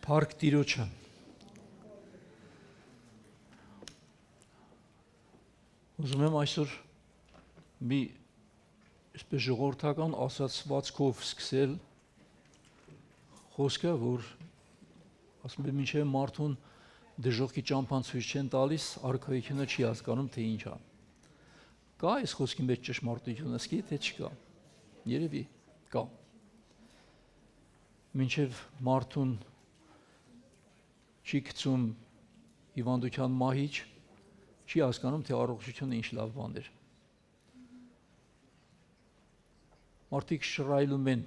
Փառք Տիրոջը։ Ուզում եմ այսօր մի այսպես ժողովրդական ասացվածքով սկսել խոսքը, որ ասում եմ մինչև մարդուն դժոխքի ճամփան ցույց չեն տալիս, արքայությունը չի հասկանում, թե ինչ է։ Կա այս խոսքի մեջ ճշմարտությունը, սկի թե չկա։ Երևի կա։ Մինչև մարդուն չի գցում հիվանդության մահիճ, չի հասկանում, թե առողջությունը ինչ լավ բան է։ Մարդիկ շռայլում են,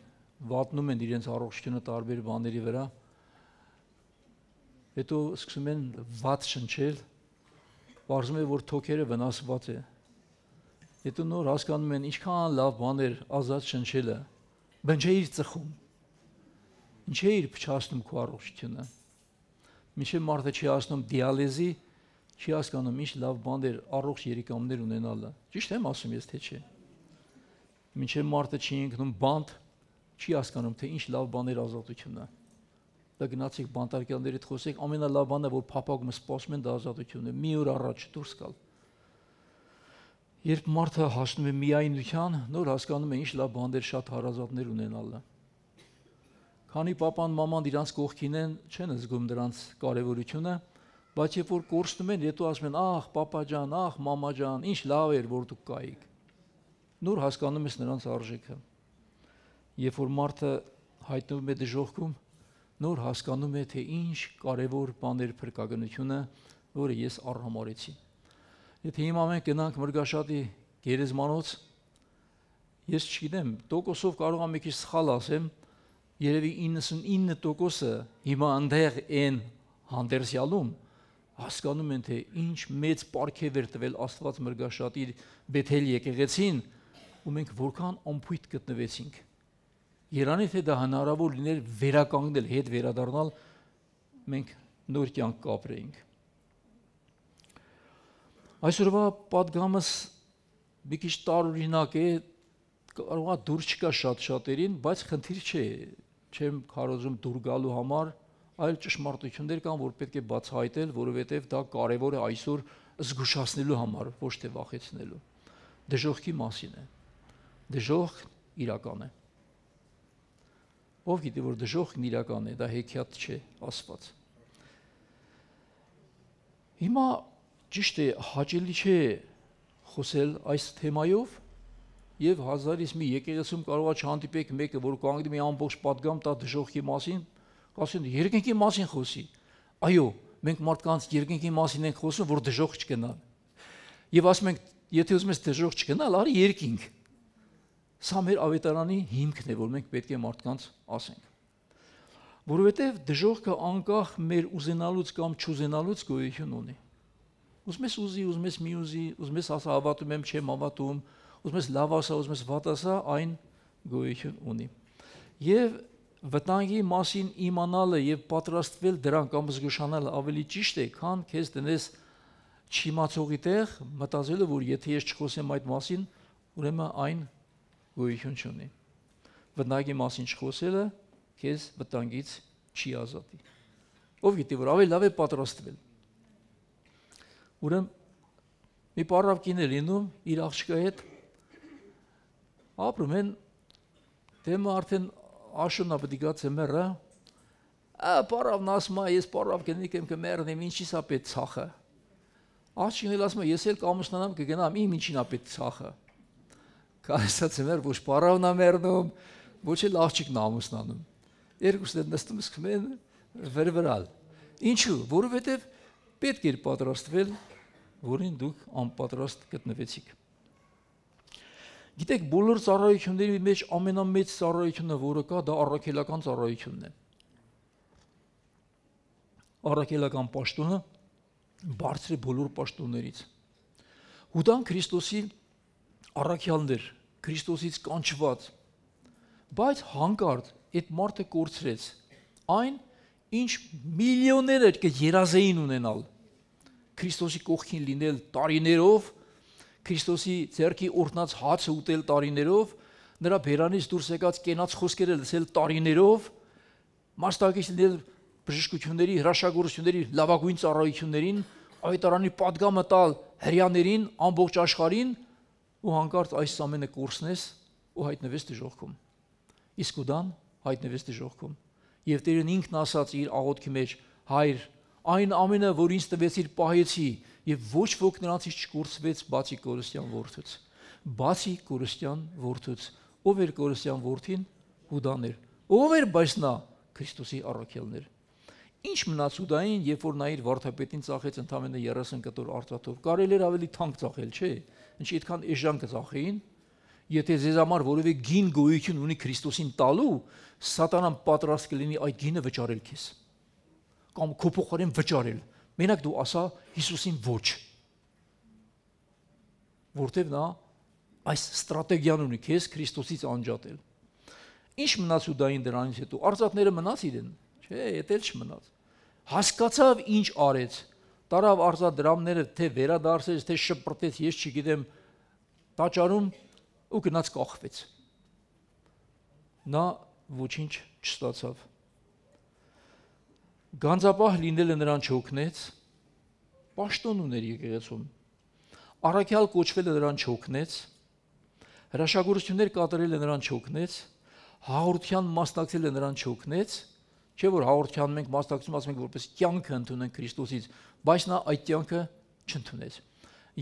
վատնում են իրենց առողջությունը տարբեր բաների վրա, հետո սկսում են վատ շնչել, պարզվում է, որ թոքերը վնասված է։ Հետո նոր հասկանում են, ինչքան լավ բան էր ազատ շնչելը, բնջ է իր ծխում, ինչ է իր փչացնում քո առողջությունը։ Մինչև մարդը չի հասնում դիալեզի, չի հասկանում ինչ լավ բան էր առողջ երիկամներ ունենալը։ Ճիշտ եմ ասում ես, թե չէ։ Մինչև մարդը չի ընկնում բանտ, չի հասկանում, թե ինչ լավ բան էր ազատությունը։ Դա գնացեք բանտարկյալների հետ խոսեք, ամենալավ բանը, որ փափագում սպասում են, դա ազատությունն է։ Մի օր առաջ դուրս գալ։ Երբ մարդը հասնում է միայնության, նոր հասկանում է ինչ լավ բան էր շատ հարազատներ ունենալը։ Քանի պապան, մաման իրանց կողքին են, չեն զգում դրանց կարևորությունը, բայց երբ որ կորցնում են, հետո ասում են, ախ, պապա ջան, ախ, մամա ջան, ինչ լավ էր, որ դուք կայիք։ Նոր հասկանում ես նրանց արժեքը։ Երբ որ մարդը հայտնվում է դժոխքում, նոր հասկանում է, թե ինչ կարևոր բան էր փրկագնությունը, որը ես արհամարեցի։ Եթե հիմա մենք գնանք մրգաշատի գերեզմանոց, ես չգիտեմ, տոկոսով կարող եմ մի քիչ սխալ ասեմ, երևի 99%-ը հիմա այնտեղ են հանդերձյալում, հասկանում են, թե ինչ մեծ պարգև էր տվել Աստված մրգաշատի Բեթել եկեղեցին, ու մենք որքան ամփույթ գտնվեցինք։ Երանի թե դա հնարավոր լիներ վերականգնել, հետ վերադառնալ, մենք նոր կյանք կապրեինք։ Այսօրվա պատգամս մի քիչ տարօրինակ է, կարող է դուր չկա շատ-շատերին, բայց խնդիր չէ, չեմ քարոզում դուր գալու համար, այլ ճշմարտություններ կան, որ պետք է բացահայտել, որովհետև դա կարևոր է այսօր զգուշացնելու համար, ոչ թե վախեցնելու։ Դժոխքի մասին է։ Դժոխքն իրական է։ Ով գիտի, որ դժոխքն իրական է, դա հեքիաթ չէ, ասված։ Հիմա ճիշտ է, հաճելի չէ խոսել այս թեմայով, եւ հազարից մի եկեղեցում կարող է չհանդիպեք մեկը, որ կանգնի մի ամբողջ պատգամ տա դժոխքի մասին, ասեն երկնքի մասին խոսի։ Այո, մենք մարդկանց երկնքի մասին ենք խոսում, որ դժոխք չգնան։ Եվ ասում ենք, եթե ուզում ես դժոխք չգնալ, արի երկինք։ Սա մեր ավետարանի հիմքն է, որ մենք պետք է մարդկանց ասենք։ Որովհետև դժոխքը անկախ մեր ուզենալուց կամ չուզենալուց գոյություն ունի։ Ուզում ես ուզի, ուզում ես մի ուզի, ուզում ես ասա հավատում եմ, չեմ հավատում, ուզում ես լավ ասա, ուզում ես վատ ասա, այն գոյություն ունի։ Եվ վտանգի մասին իմանալը եւ պատրաստվել դրան կամ զգուշանալը ավելի ճիշտ է, քան քեզ դնես չիմացողի տեղ, մտածելով, որ եթե ես չխոսեմ այդ մասին, ուրեմն այն գոյություն չունի։ Վտանգի մասին չխոսելը քեզ վտանգից չի ազատի։ Ով գիտի, որ ավելի լավ է պատրաստվել։ Ուրեմն մի պարավ կին է լինում իր աղջկա հետ, ապրում են, դեմը արդեն աշունա պետք է գա ծմերը, պարավն ասում է, ես պարավ կնիկ եմ կմեռնեմ, ինչի սա պետք ցախը։ Աղջիկն էլ ասում է, ես էլ կամուսնանամ կգնամ, իմ ինչին է պետք ցախը։ Կարեսա ծմեր, ոչ պարավն է մեռնում, ոչ էլ աղջիկն է ամուսնանում։ Երկուսն էլ նստում սկսում են վրվրալ։ Ինչու՞, որովհետև պետք էր պատրաստվել, որին դուք անպատրաստ գտնվեցիք։ Գիտեք, բոլոր ծառայությունների մեջ ամենամեծ ծառայությունը, որը կա, դա առաքելական ծառայությունն է։ Առաքելական պաշտոնը բարձր է բոլոր պաշտոններից։ Հուդան Քրիստոսի առաքյալն էր, Քրիստոսից կանչված, բայց հանկարծ այդ մարդը կորցրեց այն, ինչ միլիոնները կերազեին ունենալ, Քրիստոսի կողքին լինել տարիներով, Քրիստոսի ձեռքի օրհնած հացը ուտել տարիներով, նրա բերանից դուրս եկած կենաց խոսքերը լսել տարիներով, մասնակից լինել բժշկությունների, հրաշագործությունների լավագույն ծառայություններին, ավետարանի պատգամը տալ հрьяաներին, ամբողջ աշխարհին ու հանկարծ այս ամենը կորցնես ու հայտնվես դժոխքում։ Իսկ ուդան հայտնվես դժոխքում։ Եվ Տերն ինքն ասաց իր աղոթքի մեջ. Հայր, այն ամենը, որ ինձ տվեցիր, պահեցի, եւ ոչ ոք նրանցից չկորցվեց բացի Կորստյան որդուց։ Բացի Կորստյան որդուց։ Ով էր Կորստյան որդին? Հուդան էր։ Ով էր բայց նա? Քրիստոսի առաքյալն էր։ Ինչ մնաց Հուդային, երբ որ նա իր վարդապետին ծախեց ընդամենը 30 կտոր արծաթով։ Կարելի էր ավելի թանկ ծախել, չէ՞։ Ինչի այդքան էժան կծախեին։ Եթե ձեզ համար որևէ գին գոյություն ունի Քրիստոսին տալու, սատանան պատրաստ կլինի այդ գինը վճարել քեզ։ Կամ քո փոխարեն վճարել։ Մենակ դու ասա Հիսուսին ոչ։ Որտեվ նա այս ստրատեգիան ունի քեզ Քրիստոսից անջատել։ Ինչ մնաց Հուդային դրանից հետո? Արծաթները մնաց իրեն, չէ, էդ էլ չմնաց։ Հասկացավ ինչ արեց։ Տարավ արծաթ դրամները թե վերադարձեց, թե շպրտեց, ես չգիտեմ, տաճարում ու գնաց կախվեց։ Նա ոչինչ չստացավ։ Գանձապահ լինելը նրան չօգնեց, պաշտոն ուներ եկեղեցում։ Առաքյալ կոչվելը նրան չօգնեց, հրաշագործություններ կատարելը նրան չօգնեց, հաղորդության մասնակցելը նրան չօգնեց, չէ՞ որ հաղորդության մենք մասնակցում ասում ենք որպես կյանքը ընդունենք Քրիստոսից, բայց նա այդ կյանքը չընդունեց։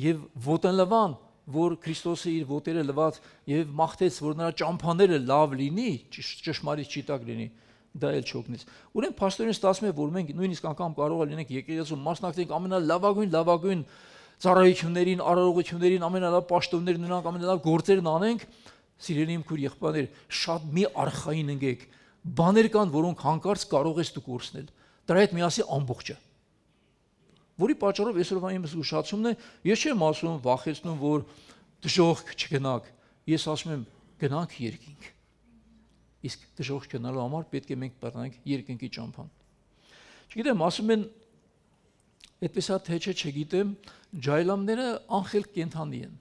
Եվ ոտենլվան, որ Քրիստոսը իր ոտերը լված եւ մաղթեց, որ նրա ճամփաները լավ լինի, ճշմարիտ ճիտակ լինի, դա էլ չօգնեց։ Ուրեմն փաստորեն ստացվում է, որ մենք նույնիսկ անգամ կարող լինենք եկեղեցում մասնակցենք ամենալավագույն ծառայություններին, արարողություններին, ամենալավ պաշտոններին ունենանք, ամենալավ գործերն անենք, սիրելի իմ քույր եղբայրներ, շատ մի արխային ընկեք, բաներ կան, որոնք հանկարծ կարող ես դու կորցնել։ Դրա հետ միասին ամբողջը։ Որի պատճառով այսօրվա իմ զգուշացումն է, ես չեմ ասում վախեցնում, որ դժոխք չգնաք, ես ասում եմ գնանք երկինք։ Իսկ դժոխք գնալու համար պետք է մենք բռնենք երկինքի ճամփան։ Չգիտեմ, ասում են այդպես է թե չէ, չգիտեմ, ջայլամները անխելք կենդանի են։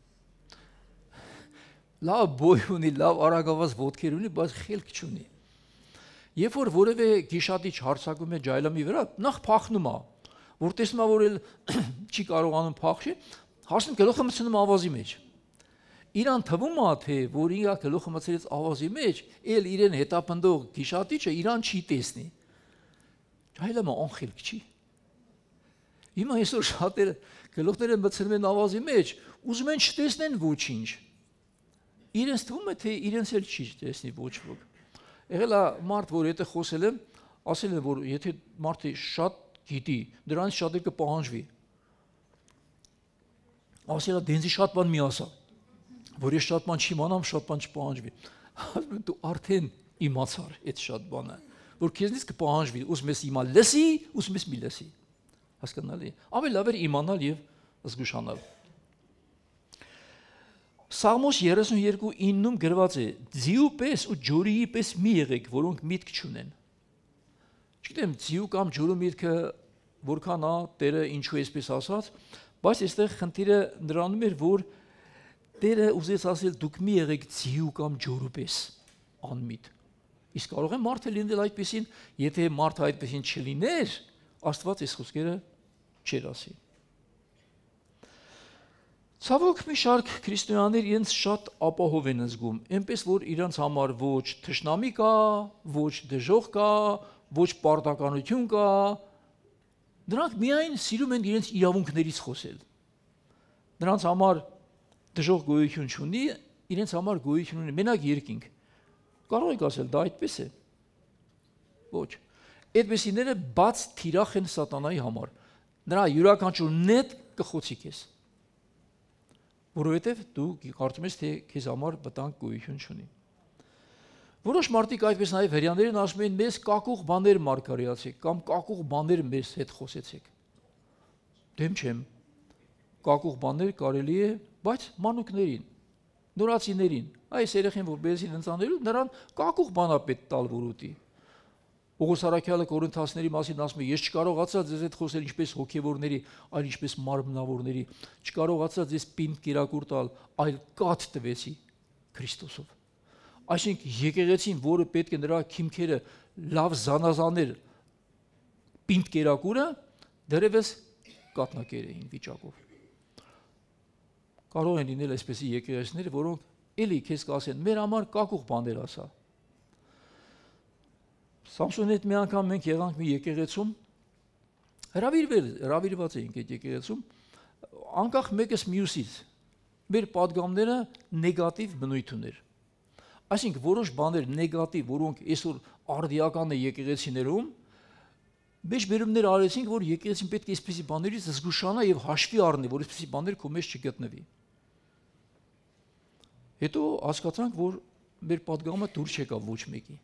Լավ բոյ ունի, լավ արագավազ ոտքեր ունի, բայց խելք չունի։ Երբ որ որևէ գիշատիչ հարցակում է ջայլամի վրա, նախ փախնում է, որ տեսնում է, որ էլ չի կարողանում փախչի, հասնում գլուխը մտցնում ավազի մեջ։ Իրան թվում է, թե որ ինքը գլուխը մտցրեց ավազի մեջ, էլ իրեն հետապնդող գիշատիչը իրան չի տեսնի։ Ջայլամը անխելք չի։ Հիմա այսօր շատերը գլուխները մտցնում են ավազի մեջ, ուզում են չտեսնեն ոչինչ։ Իրենց թվում է, թե իրենց էլ չի տեսնի ոչ ոք։ Եղել է մարդ, որ եթե խոսել եմ, ասել են, որ եթե մարդը շատ գիտի, դրանից շատ էլ կպահանջվի։ Ասել է դենձի շատ բան մի ասա, որ ես շատ բան չիմանամ, շատ բան չպահանջվի։ Ասում են դու արդեն իմացար այդ շատ բանը, որ քեզնից կպահանջվի, ուզում ես իմալ լսի, ուզում ես մի լսի։ Հասկանալի։ Ավելի լավ էր իմանալ եւ զգուշանալ։ Սաղմոս 32:9-ում գրված է. «Ձիու պես ու ջորիի պես մի եղեք, որոնք միտք չունեն»։ Չգիտեմ, ձիու կամ ջուրու միտքը որքան է, Տերը ինչու էսպես ասաց, բայց այստեղ խնդիրը նրանում էր, որ Տերը ուզեց ասել դուք մի եղեք ձիու կամ ջուրու պես անմիտ։ Իսկ կարող է մարդը լինել այդպեսին, եթե մարդը այդպեսին չլիներ, Աստված այս խոսքերը չէր ասի։ Ցավոք մի շարք քրիստոնյաներ իրենց շատ ապահով են զգում, այնպես որ իրենց համար ոչ թշնամի կա, ոչ դժոխք կա, ոչ պարտականություն կա, դրանք միայն սիրում են իրենց իրավունքներից խոսել։ Նրանց համար դժոխք գոյություն չունի, իրենց համար գոյություն ունի մենակ երկինք։ Կարող եք ասել, դա այդպես է։ Ոչ։ Այդպեսիները բաց թիրախ են սատանայի համար։ Նրա յուրաքանչյուր նետ կխոցի քեզ։ Որովհետև դու կարծում ես, թե քեզ համար վտանգ գոյություն չունի։ Որոշ մարդիկ այդպես նաև հрьяաներն ասում են, մեզ կակուղ բաներ մարգարեացեք կամ կակուղ բաներ մեզ հետ խոսեցեք։ Դեմ չեմ։ Կակուղ բաներ կարելի է, բայց մանուկներին, նորացիներին, այս երեխին, որ բերեցին ընծանելու, նրան կակուղ բանա պետք տալ, որ ուտի։ Պողոս առաքյալը Կորինթացիների մասին ասում է, ես չկարողացա ձեզ հետ խոսել ինչպես հոգևորների, այլ ինչպես մարմնավորների, չկարողացա ձեզ պինդ կերակուր տալ, այլ կաթ տվեցի Քրիստոսով։ Այսինքն եկեղեցին, որը պետք է նրա քիմքերը լավ զանազաներ, պինդ կերակուրը դերևս կատնակեր էին վիճակով։ Կարող են լինել այսպեսի եկեղեցիներ, որոնք էլի քեզ կասեն, մեր համար կակուղ բաներ ասա։ Սամսոնի հետ մի անգամ մենք եղանք մի եկեղեցում, հրավիրված էինք այդ եկեղեցում, անկախ մեկս մյուսից, մեր պատգամները նեգատիվ բնույթ ուներ։ Այսինքն որոշ բաներ նեգատիվ, որոնք այսօր արդիական է եկեղեցիներում, մեջբերումներ արեցինք, որ եկեղեցին պետք է այսպիսի բաներից զգուշանա եւ հաշվի առնի, որ այսպիսի բաներ քո մեջ չգտնվի։ Հետո հասկացանք, որ մեր պատգամը դուր չեկավ ոչ մեկի։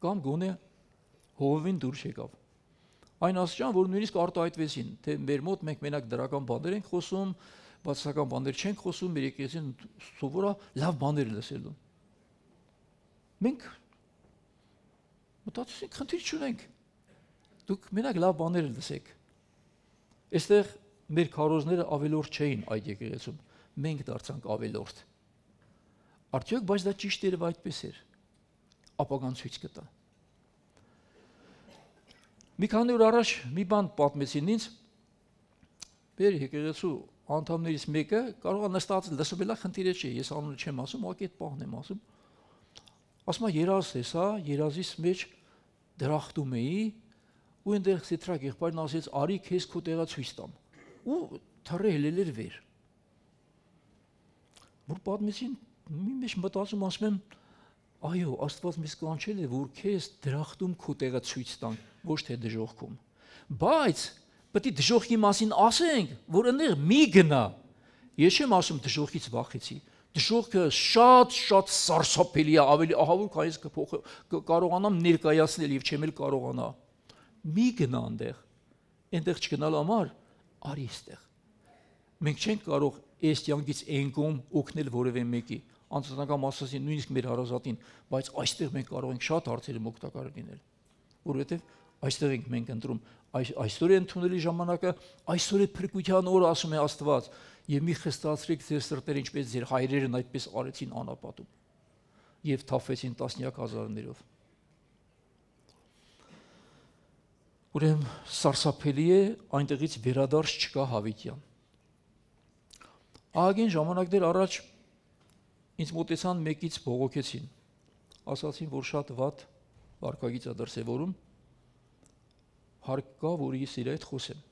Կամ գոնե հովին դուր չեկավ։ Այն աստիճան, որ նույնիսկ արտահայտվեցին, թե մեր մոտ մենք մենակ դրական բաներ ենք խոսում, բացասական բաներ չենք խոսում, մեր եկեղեցին սովորա լավ բաներ լսելու։ Մենք մտածեցինք, խնդիր չունենք։ Դուք մենակ լավ բաներ լսեք։ Այստեղ մեր քարոզները ավելորդ չէին այդ եկեղեցում, մենք դարձանք ավելորդ։ Արդյոք բայց դա ճիշտ էր, այդպես էր։ Ապագան ցույց կտա։ Մի քանի օր առաջ մի բան պատմեցին ինձ, մեր եկեղեցու անդամներից մեկը կարող է նստած լսում էլա խնդիրը չի, ես անունը չեմ ասում, ուղղակի այդ պահն եմ ասում։ Ասում է երազ տեսա, երազիս մեջ դրախտում էի, ու այնտեղ Սիթրակ եղբայրն ասեց, արի քեզ քո տեղը ցույց տամ։ Ու թռը հելել էր վեր։ Որ պատմեցին, մի մեջ մտածում ասում եմ, այո, Աստված մեզ կանչել է, որ քեզ դրախտում քո տեղը ցույց տան, ոչ թե դժոխքում։ Բայց պետք է դժոխքի մասին ասենք, որ այնտեղ մի գնա։ Ես չեմ ասում դժոխքից վախեցի։ Դժոխքը շատ սարսափելի է, ավելի ահավոր, քան ես կարողանամ ներկայացնել եւ չեմ էլ կարողանա։ Մի գնա այնտեղ չգնալ համար, արի այստեղ։ Մենք չենք կարող այս կյանքից ենկում օգնել որևէ մեկի, անձնական ասացին նույնիսկ մեր հարազատին, բայց այստեղ մենք կարող ենք շատ հարցերում օգտակար լինել, որովհետև այստեղ ենք մենք ընտրում, այսօր է ընդունելի ժամանակը, այսօր է փրկության օրը, ասում է Աստված, եւ մի խստացրեք ձեր սրտերը, ինչպես ձեր հայրերն այդպես արեցին անապատում եւ թափվեցին տասնյակ հազարներով։ Ուրեմն սարսափելի է, այնտեղից վերադարձ չկա հավիտյան։ Ահագին ժամանակներ առաջ ինձ մոտեցան մեկից բողոքեցին, ասացին, որ շատ վատ վարքագիծ է դրսևորում, հարկ կա, որ ես իր հետ խոսեմ։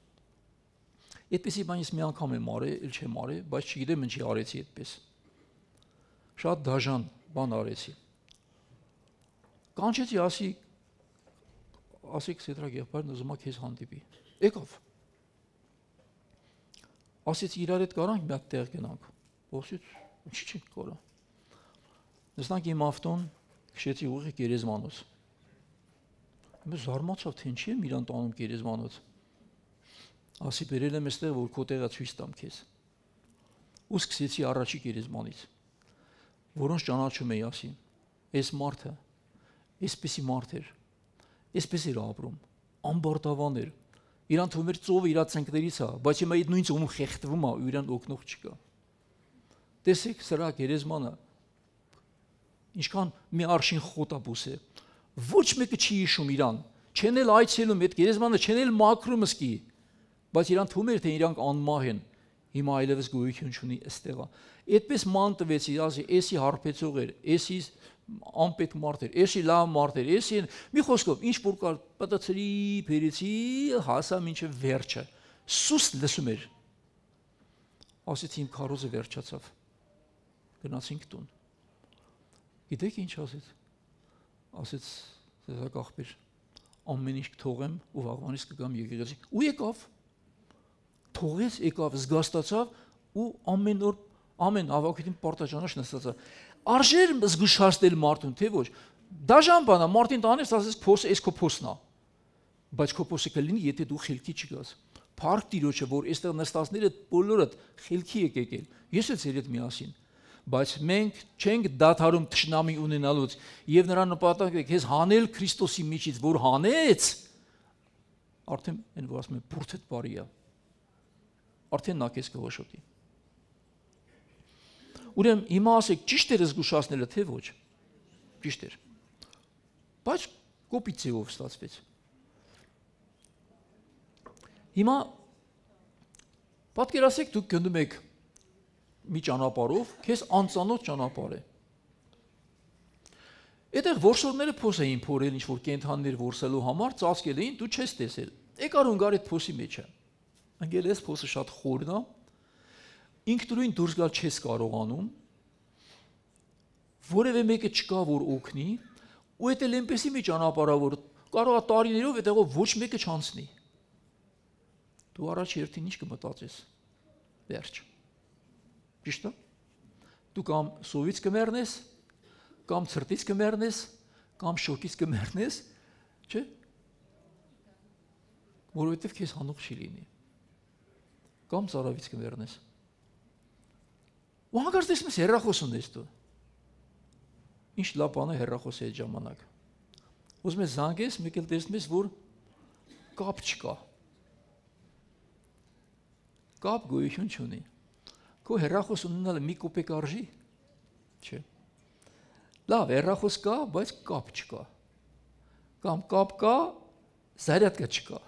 Այդպեսի բան ես մի անգամ եմ արել, էլ չեմ արել, բայց չգիտեմ ինչի արեցի այդպես։ Շատ դաժան բան արեցի։ Կանչեցի, ասեք Սեդրակ եղբայրն ուզում է քեզ հանդիպի։ Եկավ։ Ասեց իրար հետ կարանք մի հատ տեղ գնանք։ Ոսից ինչի՞ չենք կարա։ Նստանք իմ ավտոն, քշեցի ուղիղ գերեզմանոց։ Ես զարմացավ, թե ինչի եմ իրան տանում գերեզմանոց։ Ասի բերել եմ այստեղ, որ քո տեղը ցույց տամ քեզ։ Ու սկսեցի առաջի գերեզմանից, որոնց ճանաչում էի, ասի։ Այս մարդը, այսպեսի մարդ էր, այսպես էր ապրում, ամբարտավան էր։ Իրան թվում էր ծովը իր ցնկներից է, բայց հիմա այդ նույն ծովում խեղդվում է ու իրան օգնող չկա։ Տեսեք սրա գերեզմանը, ինչքան մի արշին խոտաբուս է։ Ոչ մեկը չի հիշում իրան, չեն էլ այցելում այդ գերեզմանը, չեն էլ մաքրում ըսկի, բայց իրան թվում էր, թե իրանք անմահ են։ Հիմա այլևս գոյություն չունի այստեղը։ Այդպես ման տվեցի, ասի, էսի հարբեցող էր, էսի անպետք մարդ էր, էսի լավ մարդ էր, էսի մի խոսքով ինչ որ կար պատացրի, բերեցի, հասա մինչև վերջը։ Սուս լսում էր։ Ասեցի իմ քարոզը վերջացավ։ Գնացինք տուն։ Գիտեք ինչ ասեց։ Ասեց Սեդրակ աղբեր, ամեն ինչ կթողեմ ու վաղվանից կգամ եկեղեցի։ Ու եկավ։ Թողեց, եկավ, զգաստացավ ու ամեն օր ամեն հավաքին պարտաճանաչ նստածա։ Արժեր զգուշացնել մարդուն, թե ոչ։ Դաժան բան է, մարդին տանես, ասես փոս, էս քո փոսն է։ Բայց քո փոսը կլինի, եթե դու խելքի չգաս։ Փառք Տիրոջը, որ այստեղ նստածները բոլորդ խելքի եք եկել։ Ես էլ ձեր հետ միասին։ Բայց մենք չենք դադարում թշնամի ունենալուց եւ նրա նպատակը քեզ հանել Քրիստոսի միջից, որ հանեց, արդեն այն որ ասում են բուրթդ բարի է։ Արդեն նա քեզ կողոշոտի։ Ուրեմն հիմա ասեք, ճիշտ էր զգուշացնելը, թե ոչ։ Ճիշտ էր։ Բայց կոպիտ ձևով ստացվեց։ Հիմա պատկերացրեք դուք գնում եք մի ճանապարհով, քեզ անծանոթ ճանապարհ է։ Այդտեղ որսորները փոս էին փորել ինչ-որ կենթանիներ որսելու համար, ծածկել էին, դու չես տեսել։ Եկար ունգար այդ փոսի մեջը։ Անգել էս փոսը շատ խորն է, ինքնուրույն դուրս գալ չես կարողանում, որևէ մեկը չկա, որ օգնի, ու այդ էլ այնպեսի մի ճանապարհ է, որ կարող է տարիներով այդտեղով ոչ մեկը չանցնի։ Դու առաջ երթին ինչ կմտածես։ Վերջ։ Ճիշտ է։ Դու կամ սովից կմեռնես, կամ ցրտից կմեռնես, կամ շոկից կմեռնես, չէ՞։ Որովհետև քեզ հանող չի լինի։ Կամ ծարավից կմեռնես։ Ու հանկարծ տեսնում ես հեռախոս ունես դու։ Ինչ լավ բան է հեռախոսի այդ ժամանակ։ Ուզում ես զանգես, մեկ էլ տեսնում ես, որ կապ չկա։ Կապ գոյություն չունի։ Քո հեռախոս ունենալը մի կոպեկ արժի։ Չէ։ Լավ, հեռախոս կա, բայց կապ չկա։ Կամ կապ կա, զարյատկա չկա։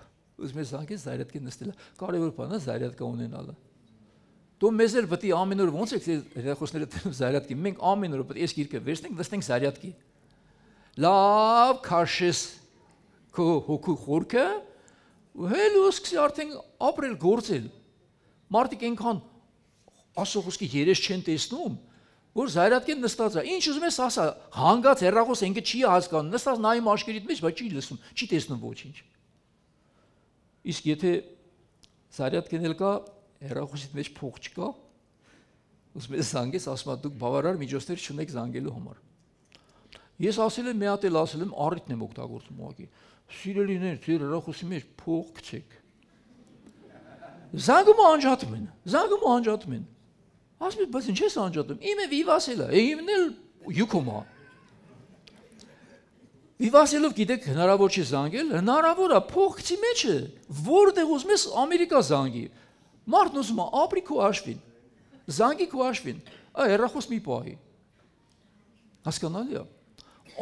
Ուզում ես զանգես, զարյատկի նստելը։ Կարևոր բան է զարյատկա ունենալը։ Դու մեզ էլ պետք է ամեն օր ոնց եք հեռախոսները տնում զարյատկի։ Մենք ամեն օր պետք է այս գիրքը վերցնենք, նստենք զարյատկի։ Լավ, քաշես քո հոգու խորքը, ու հելու սկսի արդեն ապրել, գործել։ Մարդիկ այնքան ասողոսքի երես չեն տեսնում, որ զայրատկեն նստած է։ Ինչ ուզում ես ասա, հանգած հեռախոս ինքը չի հասկանում, նստած նայում աշկերիդ մեջ, բայց չի լսում, չի տեսնում ոչինչ։ Իսկ եթե զայրատկեն էլ կա, հեռախոսիդ մեջ փող չկա, ուզում ես զանգես, ասում դուք բավարար միջոցներ չունեք զանգելու համար։ Ես ասել եմ, մի հատ էլ ասել եմ, առիթն եմ օգտագործում ուղղակի։ Սիրելիներ, ձեր հեռախոսի մեջ փող գցեք։ Զանգում անջատում են։ Ասում եմ, բայց ինչ ես անջատում։ Իմը վիվասել է, իմն էլ յուքում է։ Վիվասելով գիտեք հնարավոր չի զանգել, հնարավոր է փող գցի մեջը, որտեղ ուզում ես Ամերիկա զանգի։ Մարդն ուզում է ապրի քո հաշվին։ Զանգի քո հաշվին։ Այ հեռախոս մի պահի։ Հասկանալի է։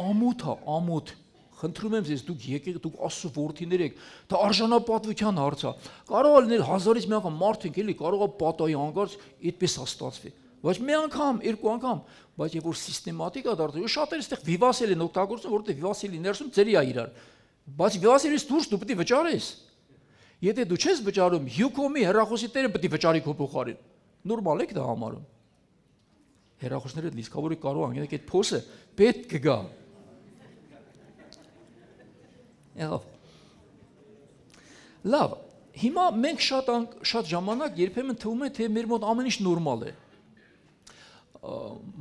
Ամոթ, խնդրում եմ ձեզ, դուք եկեք, դուք Աստծո որդիներ եք, դա արժանապատվության հարց է։ Կարող է լինել 1000-ից մի անգամ մարդ ենք, էլի, կարող է պատահի հանկարծ այդպես է ստացվի։ Բայց մի անգամ, երկու անգամ, բայց երբ որ սիստեմատիկ է դարձել, ու շատերը այստեղ վիվասել են օգտագործում, որովհետև վիվասելի ներսում ծերի է իրար։ Բայց վիվասելից դուրս դու պետք է վճարես։ Եթե դու չես վճարում, Յուկոմի հեռախոսի տերը պետք է վճարի քո փոխարեն։ Նորմալ է դա համարում։ Հեռախոսները լիցքավորի կարող են, այդ փոսը պետք կգա։ Լավ, հիմա մենք շատ ժամանակ երբեմն թվում է, թե մեր մոտ ամեն ինչ նորմալ է։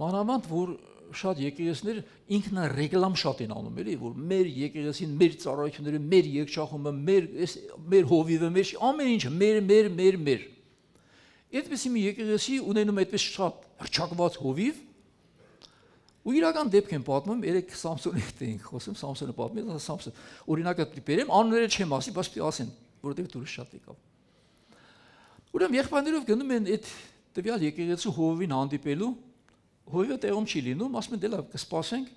Մանավանդ, որ շատ եկեղեցիներ ինքնարեգլամ շատ են անում, էլի, որ մեր եկեղեցին, մեր ծառայությունները, մեր երգչախումբը, մեր հովիվը, մեր ամեն ինչը մեր։ Այդպես մի եկեղեցի ունենում այդպես շատ հռչակված հովիվ, ու իրական դեպք են պատմում, երեք Սամսոնի հետ էինք խոսում, Սամսոնը պատմում, Սամսոն, օրինակը բերեմ, անունները չեմ ասի, բայց պիտի ասեն, որովհետև դուրս շատ եկավ։ Ուրեմն եղբայրներով գնում են այդ տվյալ եկեղեցու հովիվին հանդիպելու, հովիվը տեղում չի լինում, ասում են դե լավ կսպասենք,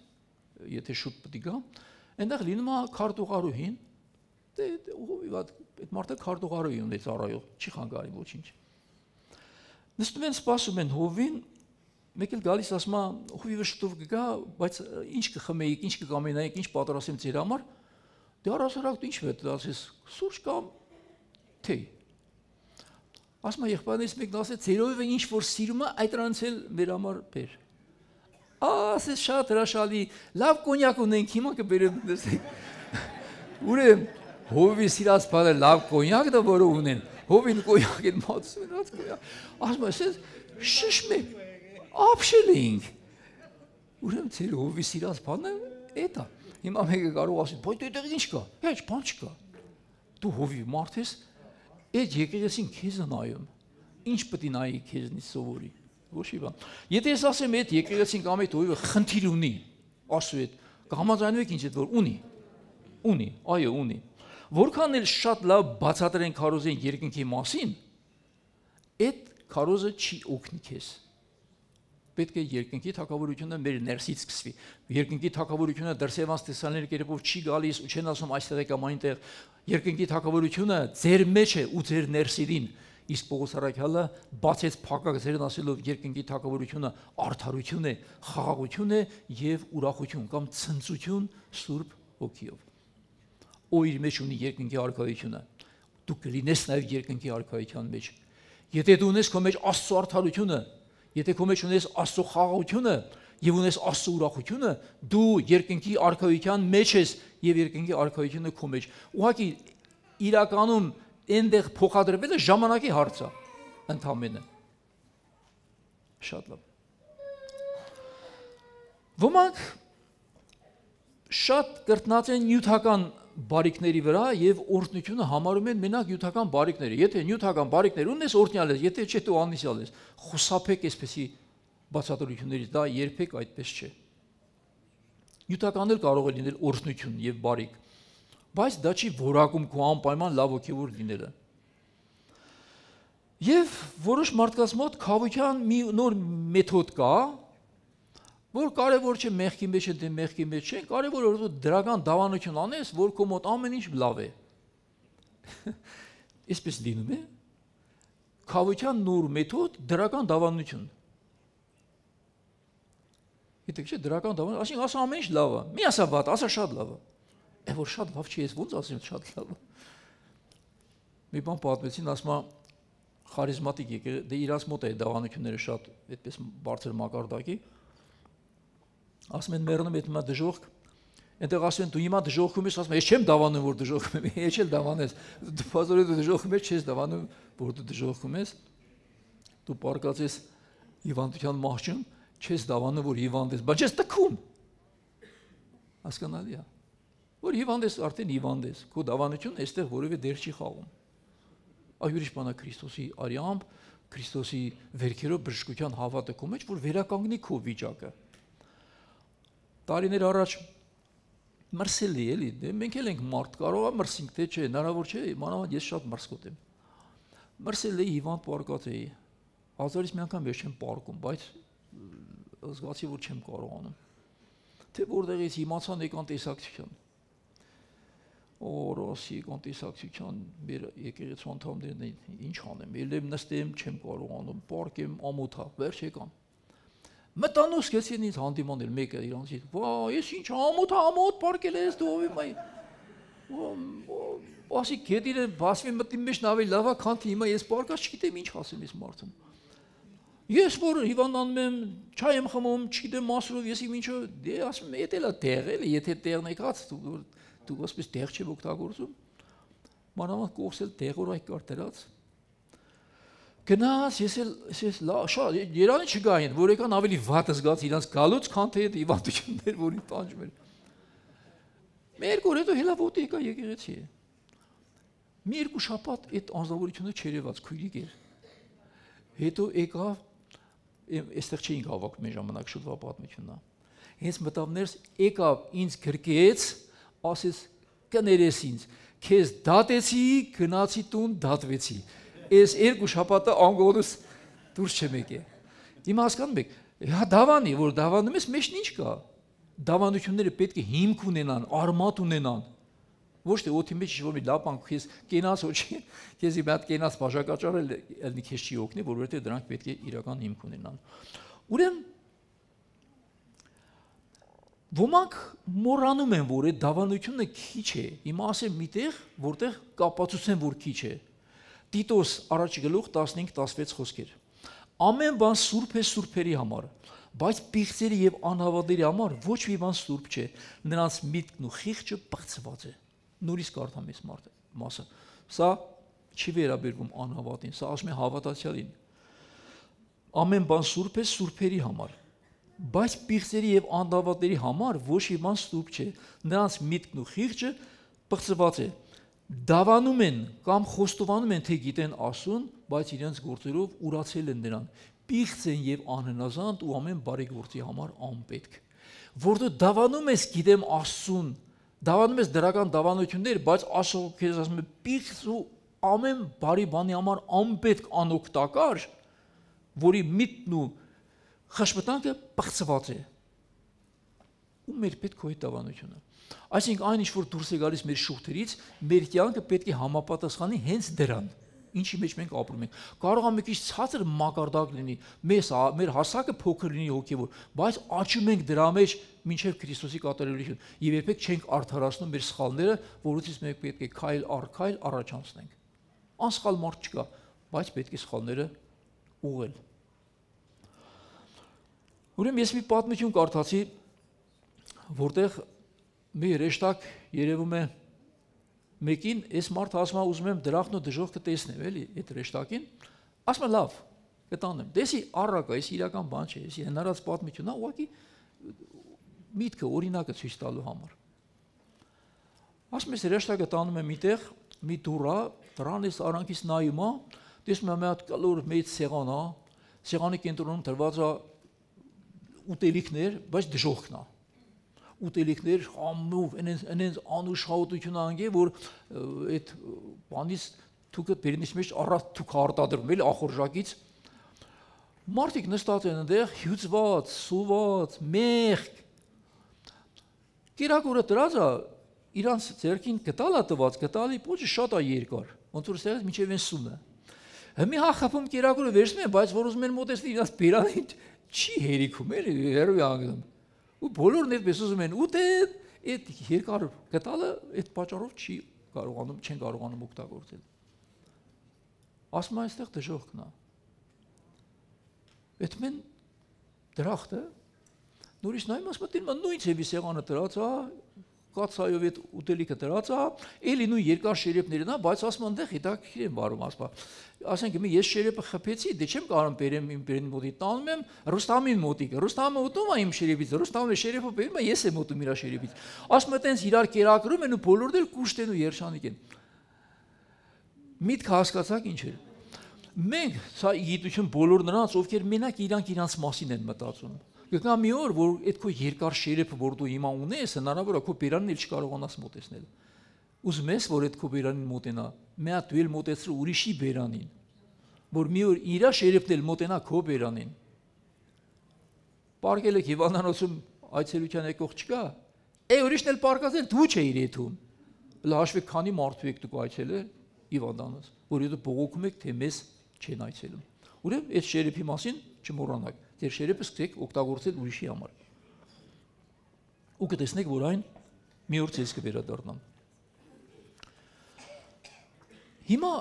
եթե շուտ պետք է գա, այնտեղ լինում է քարտուղարուհին, դե հովիվը այդ մարդը քարտուղարուհի ունի ծառայող, չի խանգարի ոչինչ։ Նստում են, սպասում են հովին, մեկ էլ գալիս ասում է հովիվը շուտով կգա, բայց ինչ կխմեիք, ինչ կկամենայիք, ինչ պատրաստեմ ձեր համար, դե առասարակ դու ինչ պետք է ասես, սուրճ կամ թեյ։ Ասում է եղբայրներից մեկն ասեց, ձեր հովիվը ինչ որ սիրում է, այդ դրանից էլ մեր համար բեր։ Ասես շատ հրաշալի, լավ կոնյակ ունենք, հիմա կբերեմ դեսեք։ Ուրեմն հովիվի սիրած բանը լավ կոնյակ դա որը ունեն, հովին կոնյակ են մատուցում են, ասում է, ասես շշմե, ապշելինք։ Ուրեմն ձեր հովիվի սիրած բանը էդ է։ Հիմա մեկը կարող ասի, բայց այդտեղ ինչ կա, հեչ բան չկա։ Դու հովիվ մարդ ես, այդ եկեղեցին քեզ է նայում, ինչ պետք է նայի քեզնից սովորի, ոչ մի բան։ Եթե ես ասեմ այդ եկեղեցին կամ այդ հովիվը խնդիր ունի, ասու այդ, կհամաձայնու եք ինչ այդ որ ունի, այո ունի։ Որքան էլ շատ լավ բացատրեն քարոզեն երկնքի մասին, այդ քարոզը չի օգնի քեզ։ Պետք է երկնքի թագավորությունը մեր ներսից սկսվի։ Երկնքի թագավորությունը դրսևանց տեսանելի կերպով չի գալիս ու չեն ասում այստեղ եկամ այնտեղ։ Երկնքի թագավորությունը ձեր մեջ է ու ձեր ներսին։ Իսկ Պողոս առաքյալը բացեց փակագծերն ասելով երկնքի թագավորությունը արդարություն է, խաղաղություն է եւ ուրախություն կամ ցնծություն Սուրբ Հոգիով։ Ո իր մեջ ունի երկնքի արքայությունը։ Դու կլինես նաեւ երկնքի արքայության մեջ։ Եթե դու ունես քո մեջ Աստծո արդարությունը, եթե քո մեջ ունես Աստծո խաղաղությունը եւ ունես Աստծո ուրախությունը, դու երկնքի արքայության մեջ ես եւ երկնքի արքայությունը քո մեջ։ Ուղղակի իրականում այնտեղ փոխադրվելը ժամանակի հարց է, ընդհանրապես։ Շատ լավ։ Ոմանք շատ կրտնած են նյութական բարիկների վրա եւ օրհնությունը համարում են մենակ նյութական բարիկները։ Եթե նյութական բարիկներ ունես, օրհնյալ ես, եթե չէ, դու աննիսյալ ես։ Խուսափեք այսպեսի բացատրություններից, դա երբեք այդպես չէ։ Նյութականն էլ կարող է լինել օրհնություն եւ բարիկ, բայց դա չի որակում քո անպայման լավ ոգևոր լինելը։ Եվ որոշ մարդկանց մոտ քավության մի նոր մեթոդ կա, որ կարևոր չէ մեղքի մեջ է դե մեղքի մեջ չէ, կարևոր է որ դու դրական դավանություն անես, որ քո մոտ ամեն ինչ լավ է։ Այսպես լինում է։ Քավության նոր մեթոդ դրական դավանություն։ Գիտեք չէ, դրական դավանություն, այսինքն ասա ամեն ինչ լավ է։ Մի ասա վատ, ասա շատ լավ է։ Է որ շատ լավ չի, ես ոնց ասեմ շատ լավ է։ Մի բան պատմեցին, ասում է խարիզմատիկ եկել, դե իրաց մոտ է դավանությունները շատ այդպես բարձր մակարդակի։ Ասում են մեռնում այդ մա դժոխք, այնտեղ ասում են դու հիմա դժոխքում ես, ասում ես չեմ դավանում որ դժոխքում եմ, ես չել դավանես, դու բազորը դու դժոխքում ես, չես դավանում որ դու դժոխքում ես, դու պարկած ես հիվանդության մահճում, չես դավանում որ հիվանդ ես, բայց ես տքում, հասկանալի է, որ հիվանդ ես արդեն հիվանդ ես, քո դավանությունը այստեղ որևէ դեր չի խաղում, այ ուրիշ բան է Քրիստոսի արյամբ, Քրիստոսի վերքերով բժշկության հավատը քո մեջ, որ վերականգնի քո վիճակը։ Տարիներ առաջ մրսել է էլի, մենք էլ ենք մարդ, կարող է մրսինք, թե չէ, հնարավոր չէ, մանավանդ ես շատ մրսկոտ եմ։ Մրսել էի, հիվանդ պարկած էի, հազարից մի անգամ ես չեմ պարկում, բայց զգացի, որ չեմ կարողանում։ Թե որտեղից իմացան եկան տեսակցության։ Օրոսի եկան տեսակցության, մեր եկեղեցու անդամներն ինչ անեմ, ելեմ նստեմ, չեմ կարողանում, պարկեմ, ամոթա, վերջ եկան։ Մտանու սկսեցին ինձ հանդիմանել մեկը իրանցից, վա, ես ինչ ամոթ պարկել ես դու ովի մայ, ասի գետիրը բասվի մտի մեջ նավի լավա քանթի հիմա ես պարկած չգիտեմ ինչ ասեմ ես մարդում, ես որ հիվանդանում եմ, չայ եմ խմում, չգիտեմ մասրով, ես իմ ինչո, դե ասում եմ, էդ էլա տեղ էլի, եթե տեղն եկած, դու ասպես տեղ չեմ օգտագործում, մանավանդ կողսել տեղոր այ կար դրած, գնաց, ես շատ երանի չգային, որ եկան ավելի վատ զգաց իրանց գալուց, քան թե այդ հիվանդություններ, որին տանջում էր։ Մի երկու օր հետո հելա ոտի եկա եկեղեցի։ Մի երկու շաբաթ այդ անձնավորությունը չերևաց, քույրիկ էր։ Հետո եկավ, այստեղ չէինք հավաքում այն ժամանակ շուտվա պատմությունն է։ Հենց մտավ ներս, եկավ ինձ գրկեց, ասեց կներես ինձ, քեզ դատեցի, գնացի տուն, դատվեցի։ Ես երկու շաբաթը անգորուս դուրս չեմ եկել։ Հիմա հասկանում եք, հա դավանի, որ դավանում ես, մեջն ինչ կա։ Դավանությունները պետք է հիմք ունենան, արմատ ունենան։ Ոչ թե օդի մեջ ինչ-որ մի լավ բան քեզ կենաց ոչի, քեզ մի հատ կենաց բաժակաճառել ելնի քեզ չի օգնի, որովհետև դրանք պետք է իրական հիմք ունենան։ Ուրեմն ոմանք մոռանում են, որ այդ դավանությունը քիչ է։ Հիմա ասեմ միտեղ, որտեղ կապացուցեն, որ քիչ է։ Տիտոս առաջ գլուխ 15-16 խոսքեր։ Ամեն բան սուրբ է սուրբերի համար, բայց պիղծերի եւ անհավատների համար ոչ մի բան սուրբ չէ։ Նրանց միտքն ու խիղճը պղծված է։ Նորից կարդամ այս մասը։ Սա չի վերաբերվում անհավատին, սա ասում է հավատացյալին։ Ամեն բան սուրբ է սուրբերի համար, բայց պիղծերի եւ անհավատների համար ոչ մի բան սուրբ չէ։ Նրանց միտքն ու խիղճը պղծված է։ Դավանում են կամ խոստովանում են, թե գիտեն ասուն, բայց իրենց գործերով ուրացել են նրան, պիղծ են եւ անհնազանդ ու ամեն բարի գործի համար անպետք։ Որ դու դավանում ես, գիտեմ ասուն, դավանում ես դրական դավանություններ, բայց Աստծո քեզ ասում է պիղծ ու ամեն բարի բանի համար անպետք, անօգտակար, որի միտքն ու խշմտանքը բացված է։ Ու մեր պետք է հետավանությունը։ Այսինքն այն ինչ որ դուրս է գալիս մեր շուրջից, մեր կյանքը պետք է համապատասխանի հենց դրան, ինչի մեջ մենք ապրում ենք։ Կարող է մի քիչ ցածր մակարդակ լինի, մեր հասակը փոքր լինի հոգևոր, բայց աճում ենք դրա մեջ մինչև Քրիստոսի կատարելություն։ Եվ երբեք չենք արդարացնում մեր սխալները, որոնցից մենք պետք է քայլ առ քայլ առաջ անցնենք։ Անսխալ մարդ չկա, բայց պետք է սխալները ուղղել։ Ուրեմն ես մի պատմություն կարդացի, որտեղ մի հրեշտակ երևում է մեկին, այս մարդը ասում է ուզում եմ դրախտն ու դժոխքը տեսնեմ, էլի, այդ հրեշտակին, ասում է լավ, կտանեմ։ Դեսի առակա, այս իրական բան չէ, այս հնարած պատմությունն է, ուղղակի միտքը, օրինակը ցույց տալու համար։ Ասում է հրեշտակը տանում է միտեղ, մի դուռա, դրան էս արանքից նայում է, տեսնում է մի հատ կլոր մեծ սեղան է, սեղանի կենտրոնում դրված է ուտելիքներ, բայց դժոխքն է։ Ուտելիքներ համով, այնց անուշահոտություն անգե, որ այդ բանից թուքը բերնից մեջ առած թուք արտադրում, էլի ախորժակից։ Մարդիկ նստած են այնտեղ, հյուծված, սուված, մեղք։ Կերակուրը դրած է, իրանց ձեռքին գտալ է տված, գտալի փոճը շատ է երկար, ոնց որ ստեղից մինչև այն սունը։ Հիմի հա խփում կերակուրը վերցնում են, բայց որ ուզում են մոտեցնել իրանց բերանին, չի հերիքում, էլի հերոյ անգնում։ Ու բոլորն այդպես ուզում են ուտել, այդ երկար գտալը այդ պատճառով չեն կարողանում օգտագործել։ Ասում են այստեղ դժոխքն է։ Այդ մեն դրախտը նորից նայում ասում են նույն ցեվի սեղանը դրած է, կացայով այդ ուտելիքը դրած է, էլի նույն երկար շերեփներն է, բայց ասում են այնտեղ հետաքրքիր են վարում, ասպա։ Ասենք մի ես շերեփը խփեցի, դե չեմ կարող բերեմ իմ բերին մոտի տանում եմ Ռուստամին մոտիկ։ Ռուստամը ուտում է իմ շերեփից, Ռուստամը շերեփը բերում է, ես եմ ուտում իր շերեփից։ Ասում են տենց իրար կերակրում են ու բոլորն էլ կուշտ են ու երջանիկ են։ Միտքը հասկացաք ինչ է։ Մենք սա գիտություն բոլոր նրանց, ովքեր մենակ իրանց մասին են մտածում։ Կգա մի օր, որ այդ քո երկար շերեփը, որ դու հիմա ունես, հնարավոր է քո բերանին էլ չկարողանաս մոտեցնել։ Ուզում ես, որ այդ քո բերանին մոտենա, մի հատ դու էլ մոտեցրու ուրիշի բերանին, որ մի օր իր շերեփն էլ մոտենա քո բերանին։ Պարկել եք հիվանդանոցում այցելության եկող չկա։ Ուրիշն էլ պարկածել դու չէիր եթում։ Լա հաշվեք քանի մարդու եք դուք այցելել հիվանդանոց, որ դու բողոքում եք, թե մեզ չեն այցելում։ Ուրեմն այդ շերեփի մասին չմոռանաք։ Ձեր շերեփը սկսեք օգտագործել ուրիշի համար։ Ու կտեսնեք, որ այն մի օր ձեզ կվերադառնա։ Հիմա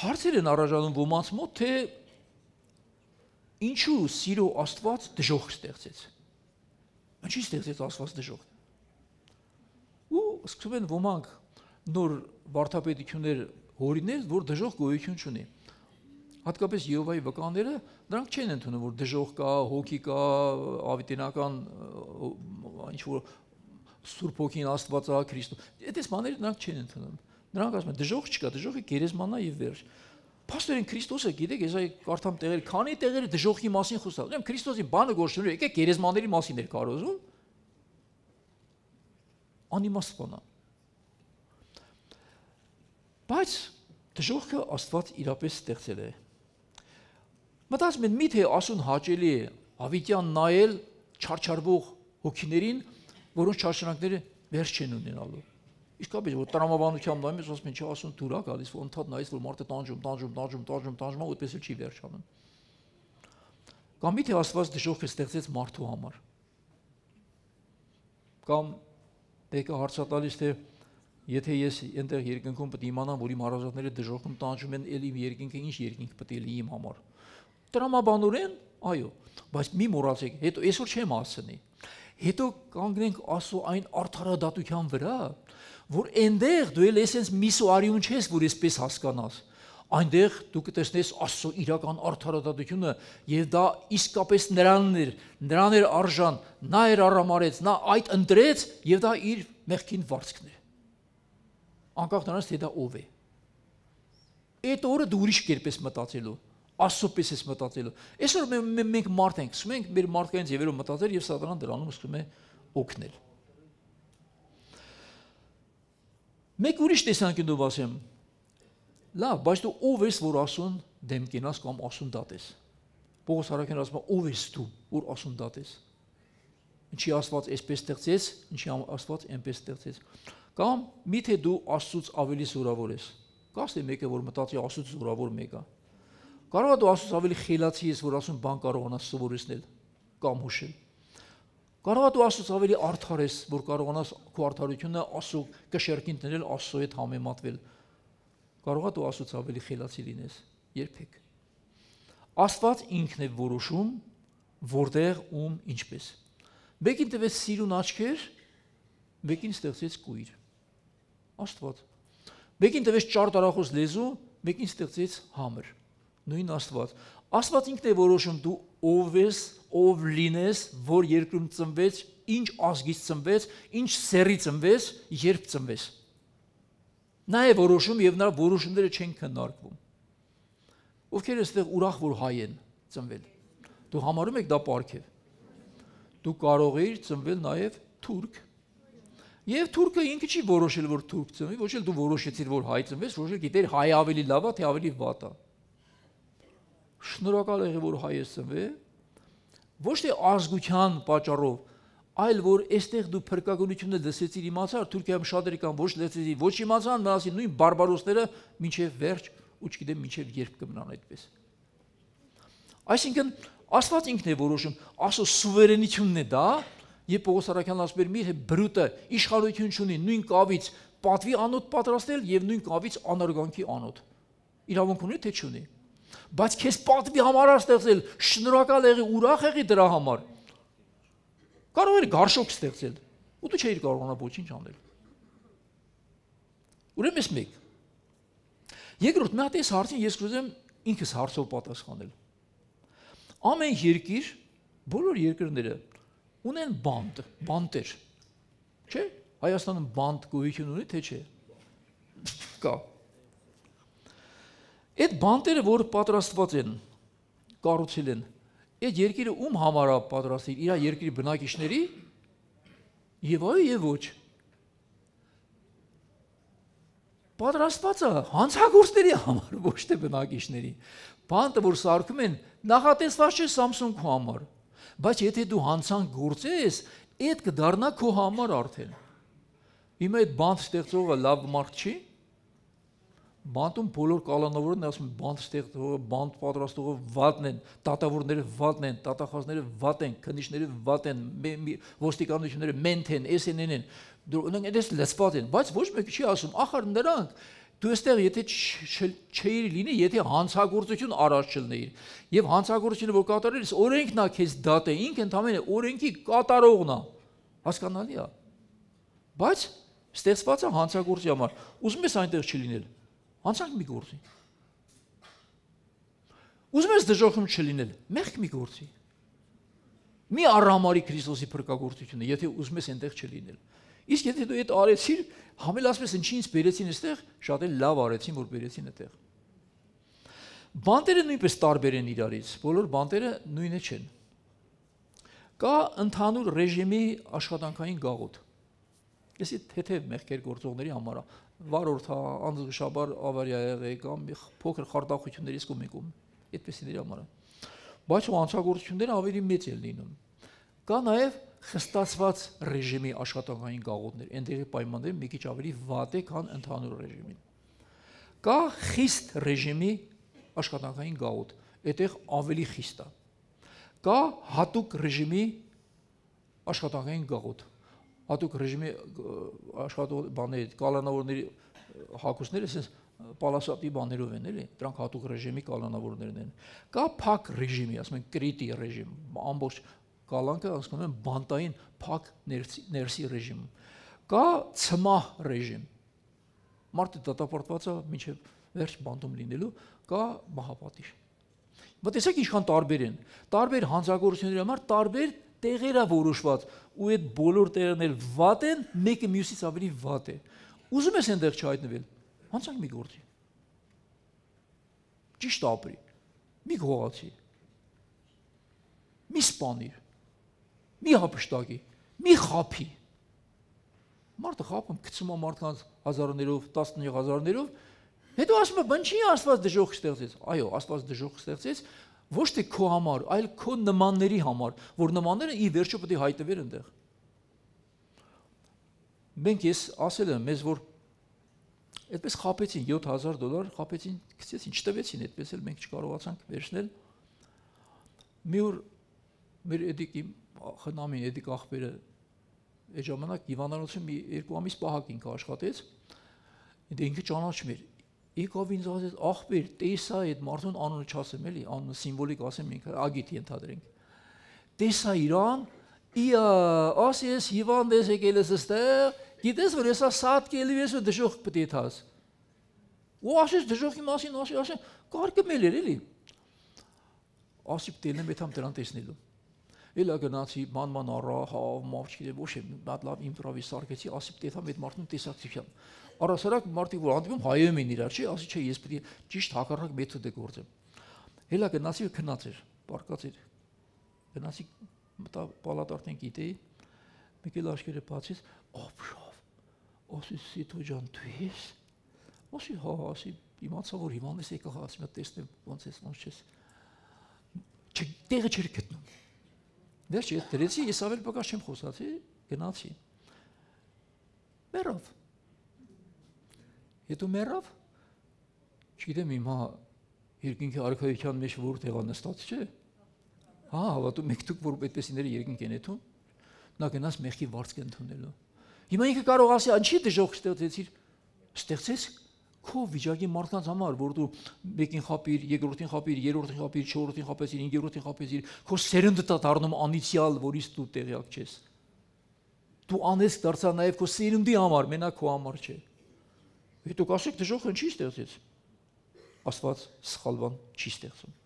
հարցեր են առաջանում ոմանց մոտ, թե ինչու սիրո Աստված դժոխք ստեղծեց։ Ինչի ստեղծեց Աստված դժոխք։ Ու սկսում են ոմանք նոր վարդապետություններ հորինել, որ դժոխք գոյություն չունի։ Հատկապես Եհովայի վկաները նրանք չեն ընդունում, որ դժոխք կա, հոգի կա, ավիտենական ինչ որ Սուրբ Հոգին Աստված է, Քրիստոս։ Այդպես բաները նրանք չեն ընդունում։ Նրանք ասում են դժոխք չկա, դժոխքը գերեզմանն է եւ վերջ։ Փաստորեն Քրիստոսը, գիտեք, ես այ կարդամ տեղեր, քանի տեղերը դժոխքի մասին խոսալ։ Ուրեմն Քրիստոսի բանը գործելու եկեք գերեզմանների մասին էր կարոզում։ Անիմաստ բան է։ Բայց դժոխքը Աստված իրապես ստեղծել է։ Մտածում են միթե ասուն հաճելի է հավիտյան նայել չարչարվող հոգիներին, որոնց չարչարանքները վերջ չեն ունենալու։ Իսկապես որ տրամաբանությամբ նայում ես, ասում են չի ասուն դուր է գալիս, որ ընդհանուր նայես, որ մարդը տանջում, այդպես էլ չի վերջանում։ Կամ միթե Աստված դժոխքը ստեղծեց մարդու համար։ Կամ մեկը հարցատալիս թե եթե ես այնտեղ երկնքում պետք է իմանամ, որ իմ հարազատները դժոխքում տանջում են, ել իմ երկինքը ինչ երկինք պետք է լինի իմ համար։ Տրամաբանորեն, այո, բայց մի մոռացեք, հետո այսօր չեմ ասցնի։ Հետո կանգնենք ասո այն արդարադատության վրա, որ այնտեղ դու էլ էսենց միսոարիուն չես, որ այսպես հասկանաս։ Այնտեղ դու կտեսնես Աստծո իրական արդարադատությունը եւ դա իսկապես նրան էր արժան, նա էր արամարեց, նա այդ ընտրեց եւ դա իր մեղքին վարձքն է։ Անկախ նրանից թե դա ով է։ Այդ օրը դու ուրիշ կերպ ես մտածելու, Աստծո պես ես մտածելու։ Այսօր մենք մարդ ենք, սկսում ենք մեր մարդկային ձևերով մտածել եւ սատանան դրանում սկսում է օգնել։ Մեկ ուրիշ տեսանկյունով ասեմ, լավ, բայց դու ով ես, որ ասուն դեմ կենաս կամ ասուն դատես։ Պողոս Արաքյանը ասում է ով ես դու, որ ասում դատես։ Ինչի Աստված այսպես ստեղծեց, ինչի Աստված այնպես ստեղծեց։ Կամ միթե դու Աստծուց ավելի զորավոր ես։ Կասի մեկը որ մտածի Աստծուց զորավոր մեկը։ Կարող է դու Աստծուց ավելի խելացի ես, որ ասում բան կարողանաս սովորեցնել կամ հուշել։ Կարող է դու Աստծուց ավելի արդար ես, որ կարողանաս քո արդարությունը Աստծո կշերքին դնել, Աստծո հետ համեմատվել։ Կարող է դու Աստծուց ավելի խելացի լինես։ Երբեք։ Աստված ինքն է որոշում, որտեղ ում ինչպես։ Մեկին տվեց սիրուն աչքեր, մեկին ստեղծեց կույր։ Աստված։ Մեկին տվեց ճարտարախոս լեզու, մեկին ստեղծեց համր։ Նույն Աստված։ Աստված ինքն է որոշում դու ով ես, ով լինես, որ երկրում ծնվեց, ինչ ազգից ծնվեց, ինչ սեռի ծնվեց, երբ ծնվեց։ Նա է որոշում եւ նրա որոշումները չեն քննարկվում։ Ովքեր այստեղ ուրախ որ հայ են ծնվել։ Դու համարում եք դա պարգև։ Դու կարող ես ծնվել նաեւ թուրք։ Եվ թուրքը ինքը չի որոշել որ թուրք ծնվի, ոչ էլ դու որոշեցիր որ հայ ծնվես, ոչ էլ գիտեր հայ ավելի լավ է, թե ավելի վատ է։ Շնորհակալ եղի որ հայ ես ծնվել, ոչ թե ազգության պատճառով, այլ որ այստեղ դու փրկագործությունը դասեցիր իմացար, Թուրքիայում շատերը կան ոչ լեցեցի, ոչ իմացան, մնացին նույն բարբարոսները մինչև վերջ, ու չգիտեմ մինչև երբ կմնան այդպես։ Այսինքն Աստված ինքն է որոշում, Աստծո սուվերենությունն է դա, եւ Պողոս Արաքյանն ասում էր՝ մի թե բրուտը իշխանություն ունի նույն կավից պատվի անոթ պատրաստել եւ նույն կավից անարգանքի անոթ։ Իրավունք ունի թե չունի։ Բայց քեզ պատվի համար ստեղծել, շնորհակալ եղի, ուրախ եղի դրա համար։ Կարող էր գարշոկ ստեղծել, ու դու չէիր կարողանա ոչինչ անել։ Ուրեմն ես մեկ։ Երկրորդ մի հատ էս հարցին ես կուզեմ ինքս հարցով պատասխանել։ Ամեն երկիր, բոլոր երկրները ունեն բանտեր։ Չէ՞։ Հայաստանում բանտ գոյություն ունի, թե չէ։ Կա։ Այդ բանտերը, որ պատրաստված են, կառուցել են, այդ երկիրը ում համար է պատրաստել, իր երկրի բնակիչների եւ այո եւ ոչ։ Պատրաստված է հանցագործների համար, ոչ թե բնակիչների։ Բանտը, որ սարքում են, նախատեսված չէ Samsung-ի համար, բայց եթե դու հանցանք գործես, այդ կդառնա քո համար արդեն։ Հիմա այդ բանտ ստեղծողը լավ մարդ չի։ Բանտում բոլոր կալանավորներն ասում են բանտ ստեղծողը, բանտ պատրաստողը վատն են, դատավորները վատն են, դատախազները վատ են, քննիչները վատ են, ոստիկանությունները մենթ են, SNN են, դրանք այդպես լծված են, բայց ոչ մեկը չի ասում, ախր նրանք դու այստեղ եթե չէիր լինի, եթե հանցագործություն առաջ չլներ, եւ հանցագործությունը որ կատարել ես, օրենքն է քեզ դատե, ինքը ընդհանրապես օրենքի կատարողն է, հասկանալի է, բայց ստեղծված է հանցագործի համար, ուզում ես այնտեղ չլինել, հանցանք մի գործի, ուզում ես դժոխքում չլինել, մեղք մի գործի, մի առհամարի Քրիստոսի փրկագործությունը, եթե ուզում ես այնտեղ չլինել, իսկ եթե դու այդ արեցիր, համել ասես ինչի ինձ բերեցին այստեղ, շատ էլ լավ արեցին, որ բերեցին այդտեղ։ Բանտերը նույնպես տարբեր են իրարից, բոլոր բանտերը նույնը չեն։ Կա ընդհանուր ռեժիմի աշխատանքային գաղութ։ Ես թեթև մեղքեր գործողների համար վարորդ անձնշաբար ավարիա եղել կամ փոքր խարտախություններից կոմիկում, այդպեսիների համար։ Բայց հանցագործությունները ավելի մեծ են լինում։ Կա նաև խստացված ռեժիմի աշխատանքային գաղութներ, այնտեղի պայմանները մի քիչ ավելի վատ է, քան ընդհանուր ռեժիմին։ Կա խիստ ռեժիմի աշխատանքային գաղութ, այդտեղ ավելի խիստ է։ Կա հատուկ ռեժիմի աշխատանքային գաղութ։ Հատուկ ռեժիմի բաներ, կալանավորների հակուսները ասես պալասատի բաներով են, էլի, դրանք հատուկ ռեժիմի կալանավորներն են։ Կա փակ ռեժիմի, ասում են կրիտի ռեժիմ, ամբողջ կալանքը ասում են բանտային փակ ներսի ռեժիմ։ Կա ցմահ ռեժիմ։ Մարդը դատապարտված է մինչև վերջ բանտում լինելու, կա մահապատիժ։ Բայց տեսեք ինչքան տարբեր են։ Տարբեր հանցագործությունների համար տարբեր տեղեր է որոշված, ու այդ բոլոր տեղերն էլ վատ են, մեկը մյուսից ավելի վատ է։ Ուզում ես այնտեղ չհայտնվել, հանցանք մի գործի։ Ճիշտ ապրի։ Մի գողացի։ Մի սպանիր։ Մի հապշտակի, մի խափի։ Մարդը խափում գցում է մարդկանց հազարներով, 15000-ներով, հետո ասում է, բան չի Աստված դժոխք ստեղծեց։ Այո, Աստված դժոխք ստեղծեց, Ոչ թե քո համար, այլ քո նմանների համար, որ նմանները ի վերջո պետք է հայտնվեր այնտեղ։ Մենք ես ասել եմ մեզ, որ այդպես խապեցին $7,000, խապեցին, գցեցին, չտվեցին, այդպես էլ մենք չկարողացանք վերցնել։ Մի օր մեր Էդիկի խնամին, Էդիկ աղբերը այդ ժամանակ հիվանդանոցում մի 2 ամիս պահակ ինքը աշխատեց, ինքը ճանաչում էր։ Եկավ ինձ ասեց, աղբեր, տեսա այդ մարդուն անունը չասեմ էլի, անունը սիմվոլիկ ասեմ, ինքը ագիտ ենթադրենք։ Տեսա իրան, իա, ասես հիվանդ ես եկել ես այստեղ, գիտես որ հեսա սատկելի ես ու դժոխք պետք է թաս։ Ու ասես դժոխքի մասին ասես, կարկմել էր էլի։ Ասիպ տելեմ այդամ դրան տեսնելու։ Էլա գնացի ման առա, հա, մավճի ոչ է, բադ լավ իմպրովիզ սարքեցի, ասիպ տեթամ այդ մարդուն տեսակցության։ Առասարակ մարդիկ որ հանդիպում հայում են իրար, չի, ասի չէ, ես պետք է ճիշտ հակառակ մեթոդ գործեմ։ Էլա գնացի ու քնած էր, պարկած էր։ Գնացի մտա պալատարտեն գիտեի, մեկ էլ աշկերը բացից, ապշավ, ասի Սիթո ջան, դու ես։ Ասի հա, ասի իմացա որ հիվանդ ես եկա, ասի մա տեսնեմ ոնց ես, ոնց չես։ Տեղը չէր գտնում։ Վերջ ես դրեցի, ես ավել պակաս չեմ խոսացի, գնացի։ Մեռավ։ Հետո մեռավ։ Չգիտեմ հիմա երկինքի արքայության մեջ որ տեղա նստած չէ։ Հա, հավատում եք դուք որ այդպեսիները երկինք են եթում։ Նա գնաց մեղքի վարձք ընդունելու։ Հիմա ինքը կարող ասի, ինչի դժոխք ստեղծեցիր։ Ստեղծես քո վիճակի մարդկանց համար, որ դու մեկին խապիր, երկրորդին խապիր, երրորդին խապիր, չորրորդին խապեցիր, հինգերորդին խապեցիր, քո սերունդը դառնում անիցիալ, որից դու տեղյակ չես։ Դու անես դարձա նաև քո սերունդի համար, մենակ քո համար չէ։ Հետո կասեք դժոխքը ինչի ստեղծեց։ Աստված սխալ բան չի ստեղծում։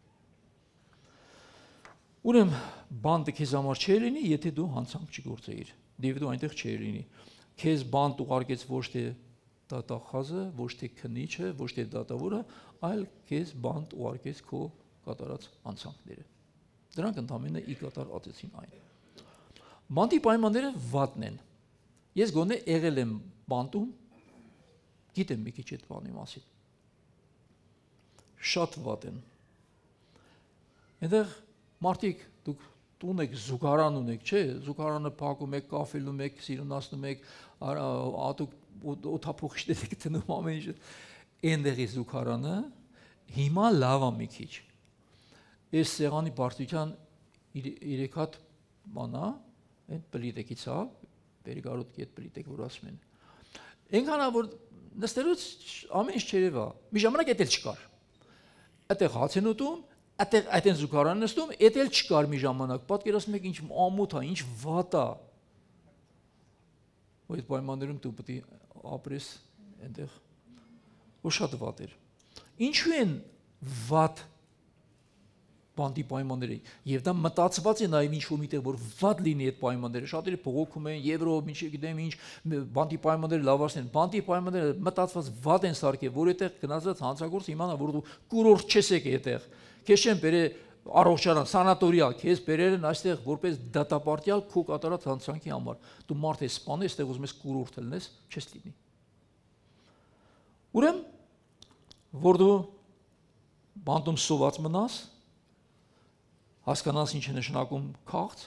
Ուրեմն բանտը քեզ համար չէ լինի, եթե դու հանցանք չգործեիր։ Դեվ դու այնտեղ չէ լինի։ Քեզ բանտ ուղարկեց ոչ թե դատախազը, ոչ թե քնիչը, ոչ թե դատավորը, այլ քեզ բանտ ուղարկեց քո կատարած անցանքները։ Դրանք ընդամենը ի կատար ածեցին այն։ Բանտի պայմանները վատն են։ Ես գոնե եղել եմ բանտում, գիտեմ մի քիչ այդ բանի մասին։ Շատ վատ են։ Այնտեղ մարդիկ դուք տուն եք, զուգարան ունեք, չէ՞, զուգարանը փակում եք, կաֆելում եք, սիրունացնում եք, ատուկ օթափողիչներ եք տնում ամեն ինչ։ Այնտեղի զուգարանը հիմա լավ է մի քիչ։ Այս սեղանի բարձրության 3 հատ բանա, այն պլիտեկից է, վերգարոտ կետ պլիտեք որ ասում են։ Այնքան որ նստելուց ամեն ինչ չերևա։ Մի ժամանակ էդ էլ չկար։ Այդտեղ հաց են ուտում, այդտեղ զուգարան նստում, էդ էլ չկար մի ժամանակ։ Պատկերացնում եք ինչ ամոթ է, ինչ վատ է։ Ու այդ պայմաններում դու պետք է ապրես այնտեղ։ Ու շատ վատ էր։ Ինչու են վատ բանտի պայմանները, եւ դա մտածված է նաեւ ինչ-որ միտեղ որ վատ լինի այդ պայմանները, շատերը բողոքում են եվրո, ինչ գիտեմ ինչ, բանտի պայմանները լավացնեն, բանտի պայմանները մտածված վատ են սարքել, որ այդտեղ գնացած հանցագործ իմանա որ դու կուրորտ չես եկել այդտեղ, քեզ չեն բերել առողջարան, սանատորիա, քեզ բերել են այստեղ որպես դատապարտյալ քո կատարած հանցանքի համար, դու մարդ ես սպանել, այստեղ ուզում ես կուրորտ լինես, չես լինի։ Ուրեմն որ դու բանտում սոված մնաս հասկանաս ինչ է նշանակում քաղց,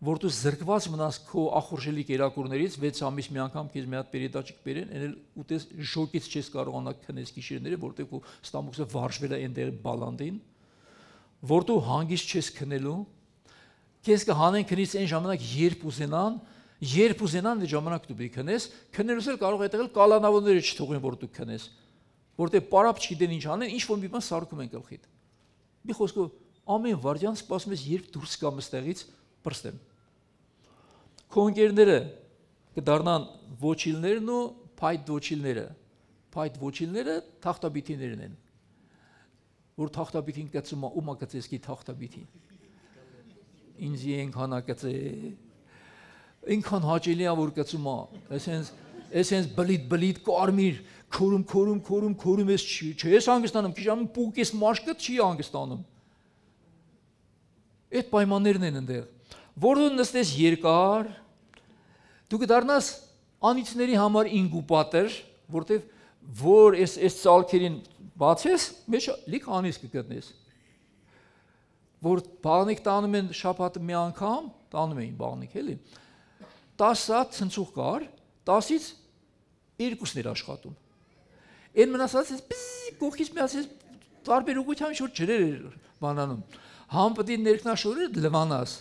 որ դու զրկված մնաս քո ախորժելի կերակուրներից 6 ամիս մի անգամ քեզ մի հատ պերետաճիկ բերեն, այլ ուտես ժոկից չես կարողանա քնես գիշերները, որտեղ քո ստամոքսը վարժվել է այնտեղ բալանդին, որ դու հանգիստ չես քնելու, քեզ կհանեն քնից այն ժամանակ երբ ուզենան այդ ժամանակ դու պետք է քնես, քնելուց էլ կարող է եղել կալանավորները չթողեն որ դու քնես, որտեղ պարապ չգիտեն ինչ անեն, ինչ որ մի բան սարքում են գլխիդ։ Մի խոսքով ամեն վարդյան սպասում ես երբ դուրս գամ այստեղից պրստեմ։ Քո ընկերները կդառնան ոչիլներն ու փայտ ոչիլները։ Փայտ ոչիլները թախտաբիթիներն են։ Որ թախտաբիթին կծում է, ումա կծեսկի թախտաբիթին։ Ինձ ենքան ակծե։ Ինքան հաճելի է որ կծում է։ Այսենց բլիդ կարմիր քորում ես չես հանգստանում, քիչանում պուկ ես մաշկը չի հանգստանում։ Այդ պայմաններն են այնտեղ, որ դու նստես երկար, դու կդառնաս անիծների համար ինկուբատոր, որտեվ որ այս ցալքերին բացես, մեջ լիք անիծ կգտնես։ որ բաղնիկ տանում են շաբաթը մի անգամ, տանում էին բաղնիկ, էլի։ 10 հատ ցնցուղ կար, 10-ից 2-ն էր աշխատում։ Այն մնացած էս կողքից միացած տարբեր ուղղությամբ ինչ-որ ջրեր էր բանանում։ Համ պետք է ներքնաշորեր լվանաս։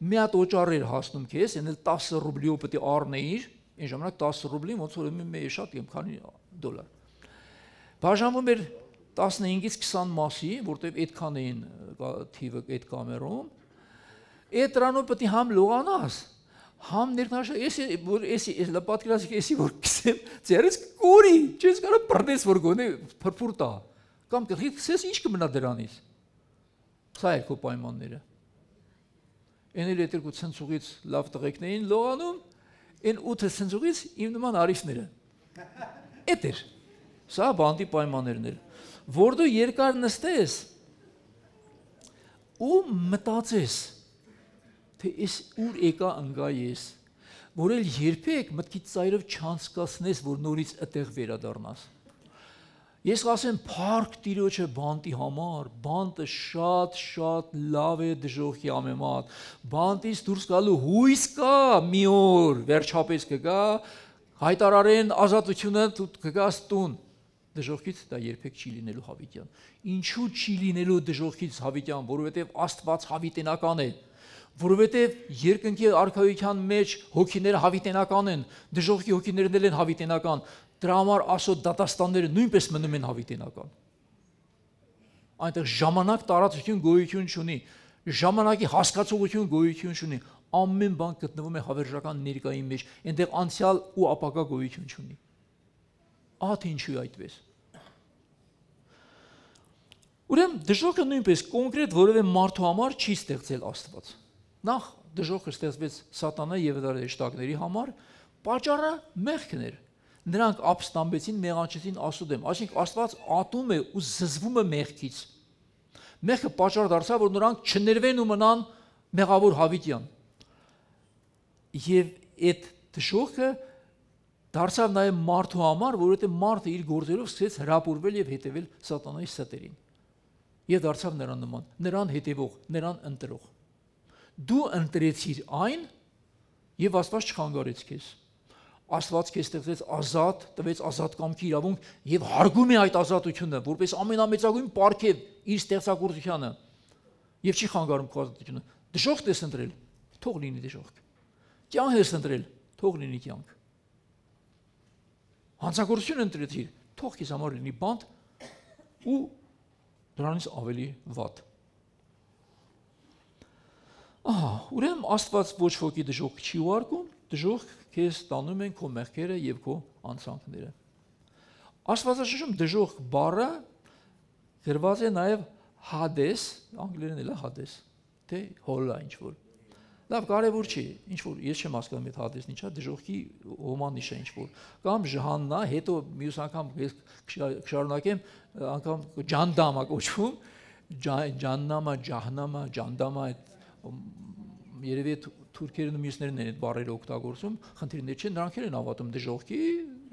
Մի հատ օճառ էր հասնում քեզ, այն 10 ռուբլիով պետք է առնեիր, այն ժամանակ 10 ռուբլին ոնց որ մի շատ եմ քանի դոլար։ Բաժանվում էր 15-ից 20 մասի, որտեղ այդքան էին թիվը այդ կամերում։ Այդ դրանով պետք է համ լողանաս, համ ներքնաշոր, էսի լապատկրասիկ էսի որ կսեմ, ձերից կորի, չես կարող բռնես որ գոնե փրփուր տա։ Կամ կխիքսես ինչ կմնա դրանից։ Սա է քո պայմանները։ Էնել այդ երկու ցնցուղից լավ տղեկն էին լողանում, այն 8 ցնցուղից իմ նման արիֆները։ Էդ էր։ Սա բանդի պայմաններն էր։ Որ դու երկար նստես ու մտածես, թե ես ուր եկա ընկա ես, որ էլ երբեք մտքիդ ծայրով չանցկացնես, որ նորից այդտեղ վերադառնաս։ Ես ասեմ փառք Տիրոջը բանտի համար, բանտը շատ լավ է դժոխքի ամեմատ, բանտից դուրս գալու հույս կա մի օր, վերջապես կգա, հայտարարեն ազատությունը կգաս տուն, դժոխքից դա երբեք չի լինելու հավիտյան։ Ինչու չի լինելու դժոխքից հավիտյան, որովհետև Աստված հավիտենական է, որովհետև երկնքի արքայության մեջ հոգիները հավիտենական են, դժոխքի հոգիներն են հավիտենական, դրա համար Աստծո դատաստանները նույնպես մնում են հավիտենական։ Այնտեղ ժամանակ տարածություն գոյություն չունի, ժամանակի հասկացողություն գոյություն չունի, ամեն բան գտնվում է հավերժական ներկայի մեջ, այնտեղ անցյալ ու ապագա գոյություն չունի։ Ահա թե ինչու է այդպես։ Ուրեմն դժոխքը նույնպես կոնկրետ որևէ մարդու համար չի ստեղծել Աստված։ Նախ դժոխքը ստեղծվեց սատանայի եւ դրա հեշտակների համար, պատճառը մեղքն էր։ Նրանք ապստամբեցին, մեղանչեցին Աստծո դեմ, այսինքն Աստված ատում է ու զզվում է մեղքից։ Մեղքը պատճառ դարձավ, որ նրանք չներվեն ու մնան մեղավոր հավիտյան։ Եվ այդ դժոխքը դարձավ նաև մարդու համար, որովհետև մարդը իր գործերով սկսեց հրապուրվել եւ հետևել սատանայի ստերին։ Եվ դարձավ նրան նման, նրան հետևող, նրան ընտրող։ Դու ընտրեցիր այն եւ Աստված չխանգարեց քեզ։ Աստված քեզ ստեղծեց ազատ, տվեց ազատ կամքի իրավունք եւ հարգում է այդ ազատությունը, որպես ամենամեծագույն պարգև իր ստեղծագործությանը եւ չի խանգարում քո ազատությունը։ Դժոխք ես ընտրել, թող լինի դժոխք։ Կյանք ես ընտրել, թող լինի կյանք։ Հանցագործություն ընտրեցիր, թող քեզ համար լինի բանտ ու դրանից ավելի վատ։ Ահա, ուրեմն Աստված ոչ ոքի դժոխք չի ուղարկում, դժոխք քեզ տանում են քո մեղքերը եւ քո անցանքները։ Աստվածաշնչում դժոխք բառը գրված է նաեւ Hades, անգլերեն էլ է Hades, թե հոլա ինչ որ։ Լավ, կարևոր չի, ինչ որ ես չեմ հասկանում այդ Hades-ն ինչա, դժոխքի հոմանիշ է ինչ որ, կամ Ժհաննա, հետո մյուս անգամ կշարունակեմ, անգամ Ջանդամա կոչվում, Ջաննամա, Ջահնամա, Ջանդամա, երևի թուրքերն ու մյուսներն են այդ բառերը օգտագործում, խնդիրներ չեն, նրանք են հավատում դժոխքի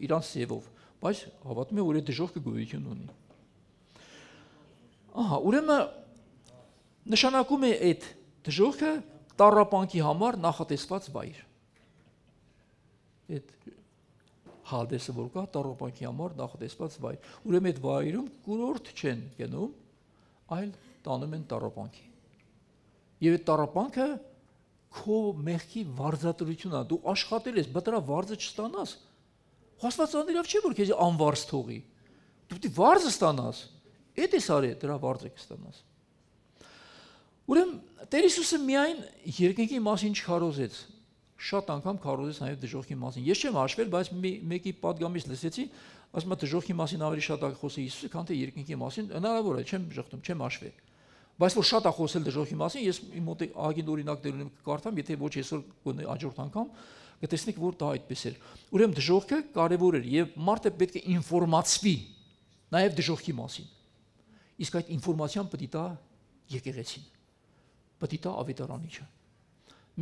իրանց սևով, բայց հավատում են, որ այդ դժոխքը գոյություն ունի։ Ահա, ուրեմն նշանակում է այդ դժոխքը տառապանքի համար նախատեսված վայր։ Այդ Հադեսը որ կա տառապանքի համար նախատեսված վայր։ Ուրեմն այդ վայրում կուրորտ չեն գնում, այլ տանում են տառապանքի։ Եվ այդ տառապանքը քո մեղքի վարձատրությունն է, դու աշխատել ես, բայց դրա վարձը չստանաս։ Աստված անիրավ չէ որ քեզ անվարձ թողի։ Դու պետք է վարձը ստանաս։ Այդ էս արի դրա վարձը կստանաս։ Ուրեմն Տեր Հիսուսը միայն երկնքի մասին չքարոզեց, շատ անգամ քարոզեց նաև դժոխքի մասին։ Ես չեմ հաշվել, բայց մեկի պատգամից լսեցի, ասում է դժոխքի մասին ավելի շատ է խոսել Հիսուսը, քան թե երկնքի մասին, հնարավոր է, չեմ ժխտում, չեմ հաշվել։ Բայց որ շատ է խոսել դժոխքի մասին, ես իմ մոտ ագին օրինակներում կկարդամ, եթե ոչ այսօր գոնե հաջորդ անգամ կտեսնեք, որ դա այդպես էր։ Ուրեմն դժոխքը կարևոր էր եւ մարդը պետք է ինֆորմացվի նաև դժոխքի մասին։ Իսկ այդ ինֆորմացիան պետք է տա եկեղեցին։ Պետք է տա ավետարանիչը։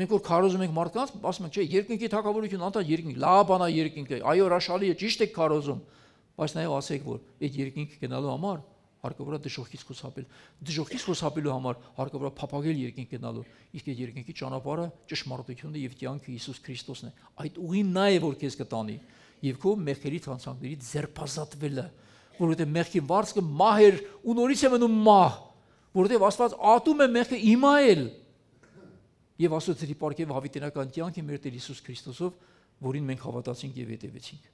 Մենք որ քարոզում ենք մարդկանց, ասում ենք, չէ, երկնքի թագավորություն, անտա երկինք, լավ բան է երկինքը, այո, հրաշալի է, ճիշտ եք քարոզում, բայց նաև ասեք, որ այդ երկինք գնալու համար հարկավոր է դժոխքից խուսափել։ Դժոխքից խուսափելու համար հարկավոր է փափագել երկինք գնալու։ Իսկ այդ երկինքի ճանապարհը ճշմարտությունն է եւ կյանքը Հիսուս Քրիստոսն է։ Այդ ուղին նա է, որ քեզ կտանի եւ քո մեղքերի ցանցանքներից ձերբազատվելը, որովհետեւ մեղքի վարձքը մահ էր ու նորից է մնում մահ, որովհետեւ Աստված ատում է մեղքը իմայել։ Եվ Աստծո ձերի պարգև հավիտենական կյանքի մեր Տեր Հիսուս Քրիստոսով, որին մենք հավատացինք եւ հետևեցինք։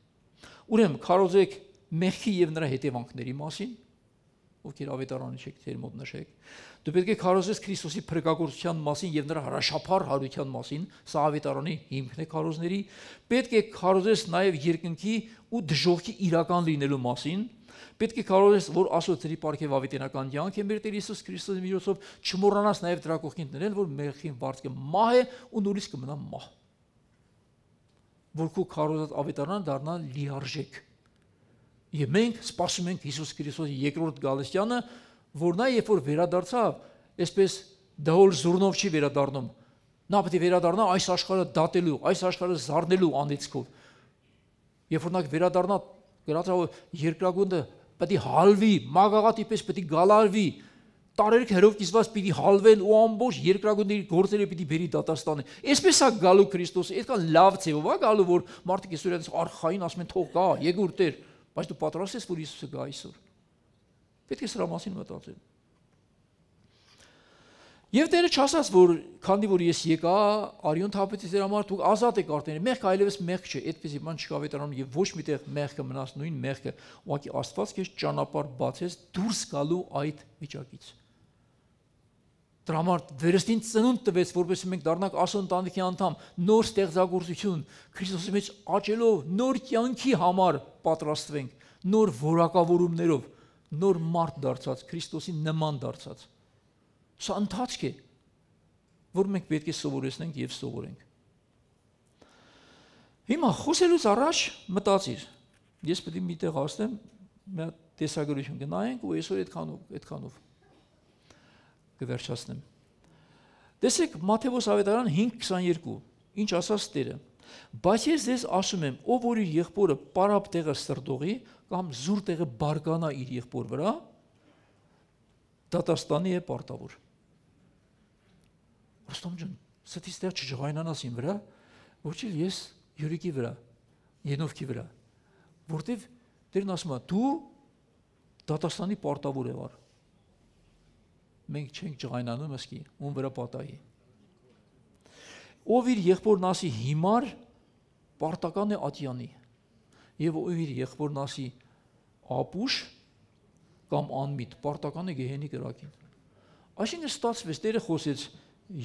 Ուրեմն քարոզեք մեղքի եւ նրա հետևանքների մասին, ովքեր ավետարանի չեք, ձեր մոտ նշեք։ Դու պետք է քարոզես Քրիստոսի փրկagorցության մասին եւ նրա հրաշափառ հարության մասին, սա ավետարանի հիմքն է քարոզների։ Պետք է քարոզես նաեւ երկնքի ու դժոխքի իրական լինելու մասին։ Պետք է քարոզես, որ Աստծո ձերի պարգև ավետենական կյանք է մեր Տեր Հիսուս Քրիստոսի միջոցով, չմոռանաս նաեւ դրա կողքին դնել, որ մեղքի վարձքը մահ է ու նորից կմնա մահ։ Որ քո քարոզած ավետարանը դառնա լիարժեք։ Եվ մենք սպասում ենք Հիսուս Քրիստոսի երկրորդ գալստյանը, որ նա երբ որ վերադարձավ, այսպես դահոլ զուռնով չի վերադառնում։ Նա պետք է վերադառնա այս աշխարհը դատելու, այս աշխարհը զարնելու անեծքով։ Երբ որ նա վերադառնա, գրածով երկրագունդը պետք է հալվի, մագաղատի պես պետք է գալարվի, տարերք հերով կիսված պիտի հալվեն ու ամբողջ երկրագունդների գործերը պիտի բերի դատաստանը։ Այսպես է գալու Քրիստոսը, այդքան լավ ցեվով է գալու, որ մարդիկ այսօր այս արխային ասում են թող գա, եկուր Տեր, բայց դու պատրաստ ես, որ Հիսուսը գա այսօր։ Պետք է սրա մասին մտածել։ Եվ Տերը չասաց, որ քանի որ ես եկա արյուն թափեցի ձեր համար, դուք ազատ եք արդեն։ Մեղքը այլևս մեղք չէ, այդպեսի բան չկա ավետարանում եւ ոչ միտեղ մեղքը մնաց նույն մեղքը, ուղղակի Աստված քեզ ճանապարհ բացեց դուրս գալու այդ վիճակից։ Դրա համար վերստին ծնունդ տվեց, որովհետեւ մենք դառնանք Աստծո ընտանիքի անդամ, նոր ստեղծագործություն, Քրիստոսի մեջ աճելով, նոր կյանքի համար պատրաստվենք, նոր որակավորումներով, նոր մարդ դարձած, Քրիստոսի նման դարձած։ Սա ընթացք է, որ մենք պետք է սովորեցնենք եւ սովորենք։ Հիմա խոսելուց առաջ մտածիր, ես պետք է միտեղ ասեմ, մի տեսագրություն գնայենք ու այսօր այդքանով կվերջացնեմ։ Տեսեք Մատթեոս ավետարան 5:22, ինչ ասաց Տերը։ Բայց ես ձեզ ասում եմ, ով որ իր եղբորը պարապ տեղը սրտողի կամ զուր տեղը բարկանա իր եղբոր վրա, դատաստանի է պարտավոր։ Ոստոմ ջան, ստից տեղ չջղայնանաս իմ վրա, ոչ էլ ես յուրիկի վրա, ենովքի վրա, որտեվ Տերն ասում է, դու դատաստանի պարտավոր ես վար։ Մենք չենք ջղայնանում ասկի, ում վրա պատահի։ Ով իր եղբորն ասի հիմար, պարտական է ատյանի, եւ ով իր եղբորն ասի ապուշ կամ անմիտ, պարտական է գեհենի կրակին։ Այսինքն ստացվեց Տերը խոսեց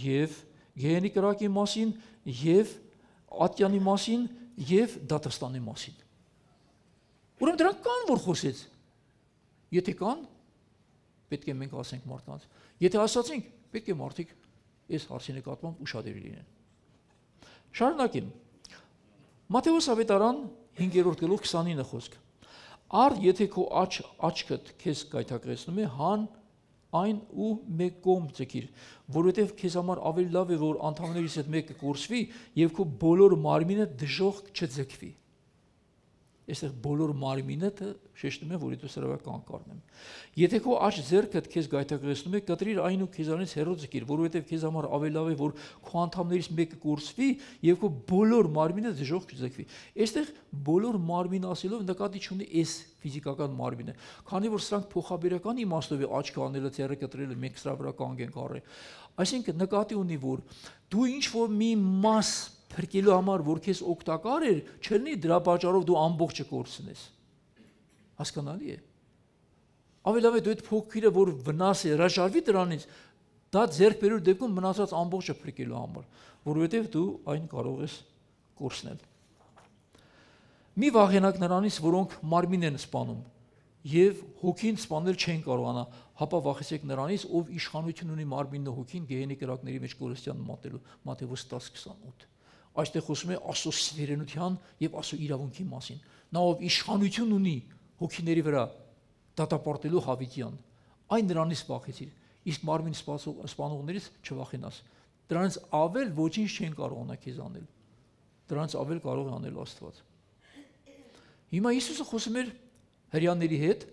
եւ գեհենի կրակի մասին, եւ ատյանի մասին, եւ դատաստանի մասին։ Ուրեմն դրանք կան, որ խոսեց։ Եթե կան, պետք է մենք ասենք մարդկանց։ Եթե ասացինք, պետք է մարդիկ այս հարցի նկատմամբ ուշադիր լինեն։ Շարունակեմ։ Մատթեոս ավետարան 5-րդ գլուխ 29 խոսք։ Առ եթե քո աչքդ քեզ գայթակղեցնում է, հան այն ու մեկ կողմ ձգիր, որովհետև քեզ համար ավելի լավ է, որ անդամներից այդ մեկը կորսվի եւ քո բոլոր մարմինը դժոխք չձգվի։ Այստեղ բոլոր մարմինը շեշտում է, որ դու սրավական կառնեմ։ Եթե քո աչ ձեռքդ քեզ գայթակղեցնում է, կտրիր այն ու քեզանից հեռու ձգիր, որովհետև քեզ համար ավելի լավ է, որ քո անդամներից մեկը կորսվի եւ քո բոլոր մարմինը դժոխք չձգվի։ Այստեղ բոլոր մարմին ասելով նկատի չունի այս ֆիզիկական մարմինը, քանի որ սրանք փոխաբերական իմաստով է աչքը անելը, ձեռը կտրելը, մենք սրա վրա կանգ ենք առել։ Այսինքն նկատի ունի, որ դու ինչ որ մի մաս փրկելու համար, որ քեզ օգտակար էր, չլինի դրա պատճառով դու ամբողջը կորցնես։ Հասկանալի է։ Ավելի լավ է դու այդ փոքրը, որ վնաս է, հրաժարվի դրանից, դա ձեռք բերելու դեպքում մնացած ամբողջը փրկելու համար, որովհետև դու այն կարող ես կորցնել։ Մի վախենակ նրանից, որոնք մարմին են սպանում, եւ հոգին սպանել չեն կարողանա, հապա վախեցեք նրանից, ով իշխանություն ունի մարմինն ու հոգին գեհենի կրակների մեջ կորստյան մատելու։ Մատթեոս 10:28։ Այստեղ խոսում է Աստծո սիրենության եւ Աստծո իրավունքի մասին։ Նա ով իշխանություն ունի հոգիների վրա, դատապարտելու հավիտյան, այն նրանից վախեցիր, իսկ մարմին սպանողներից չվախենաս։ Դրանից ավել ոչինչ չեն կարողանա քեզ անել։ Դրանից ավել կարող է անել Աստված։ Հիմա Հիսուսը խոսում էր հрьяաների հետ,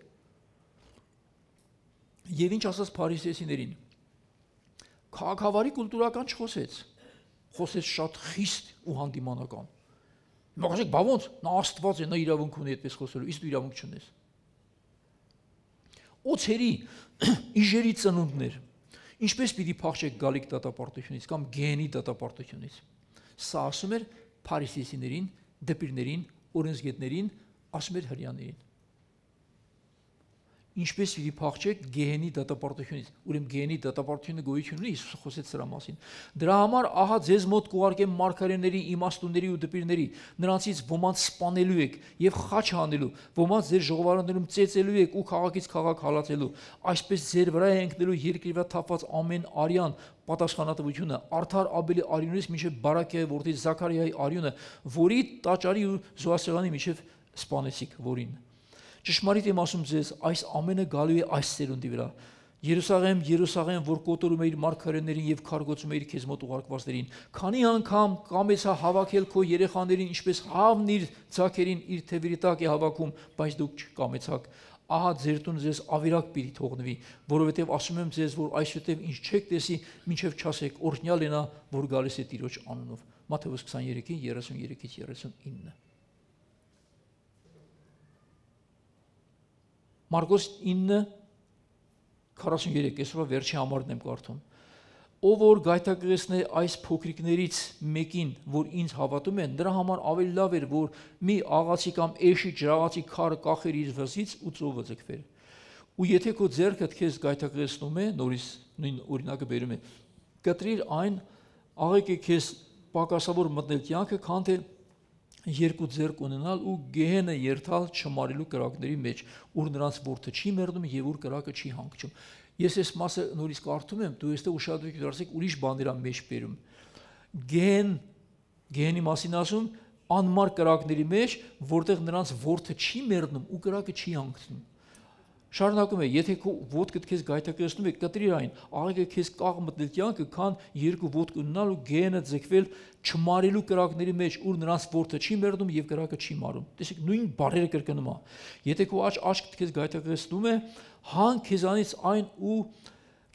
Եվ ինչ ասաց փարիսեցիներին։ Քաղաքավարի կուլտուրական չխոսեց, խոսեց շատ խիստ ու հանդիմանական։ Հիմա ասեք, բա ոնց, նա Աստված է, նա իրավունք ունի այդպես խոսելու, իսկ դու իրավունք չունես։ Օձերի, իժերի ծնունդներ, ինչպես պիտի փախչեք գալիք դատապարտությունից կամ գեհենի դատապարտությունից։ Սա ասում էր փարիսեցիներին, դպիրներին, օրենսգետներին, ասում էր հրեաներին։ Ինչպես պիտի փախչեք գեհենի դատապարտությունից։ Ուրեմն գեհենի դատապարտությունը գոյություն ունի, Հիսուսը խոսեց սրա մասին։ Դրա համար ահա ձեզ մոտ կուղարկեմ մարգարեների, իմաստունների ու դպիրների, նրանցից ոմանց սպանելու եք եւ խաչ անելու, ոմանց ձեր ժողովարդներում ծեծելու եք ու քաղաքից քաղաք հալածելու, այսպես ձեր վրա է ընկնելու երկրի վրա թափված ամեն արյան պատասխանատվությունը, արդար Աբելի արյունից մինչև Բարակիայի որդի Զաքարիայի արյունը, որի տաճարի ու զոհասեղանի մինչև սպանեցիք որին։ Ճշմարիտ եմ ասում ձեզ, այս ամենը գալու է այս սերունդի վրա։ Երուսաղեմ, Երուսաղեմ, որ կոտորում էիր մարգարեներին եւ քարգոցում էիր քեզ մոտ ուղարկվածներին, քանի անգամ կամեցա հավաքել քո երեխաներին, ինչպես հավն իր ձագերին իր թևերի տակ է հավաքում, բայց դուք չկամեցաք։ Ահա ձեր տուն ձեզ ավիրակ պիտի թողնվի, որովհետև ասում եմ ձեզ, որ այսուհետև ինչ չեք տեսի, մինչև չասեք, օրհնյալ է նա, որ գալիս է Տիրոջ անունով։ Մատթեոս 23:33-39։ Մարկոս 9:43, այսօր վերջի համարն եմ կարդում։ Ով որ գայթակղեցնե այս փոքրիկներից մեկին, որ ինձ հավատում են, նրա համար ավելի լավ էր, որ մի աղացի կամ էշի ջրաղացի քարը կախեր իր վզից ու ծովը ձգվեր։ Ու եթե քո ձեռքդ քեզ գայթակղեցնում է, նորից նույն օրինակը բերում է, կտրիր այն, աղեկե քեզ պակասավոր մտնել կյանքը, քան թե երկու ձեռք ունենալ ու գեհենը երթալ չմարելու կրակների մեջ, ուր նրանց որդը չի մեռնում եւ ուր կրակը չի հանգչում։ Ես այս մասը նորից կարդում եմ, դու այստեղ ուշադրություն դարձեք, ուրիշ բան դրա մեջ բերում։ Գեհենի մասին ասում, անմար կրակների մեջ, որտեղ նրանց որդը չի մեռնում ու կրակը չի հանգցնում։ Շարունակում է, եթե քո ոտքդ քեզ գայթակղեցնում է, կտրիր այն, աղեկե քեզ կաղ մտնել կյանքը, քան երկու ոտք ունենալ ու գեհենը ձգվել չմարելու կրակների մեջ, ուր նրանց որդը չի մեռնում եւ կրակը չի մարում։ Տեսեք, նույն բառերը կրկնում է։ Եթե քո աչքդ քեզ գայթակղեցնում է, հան քեզանից այն ու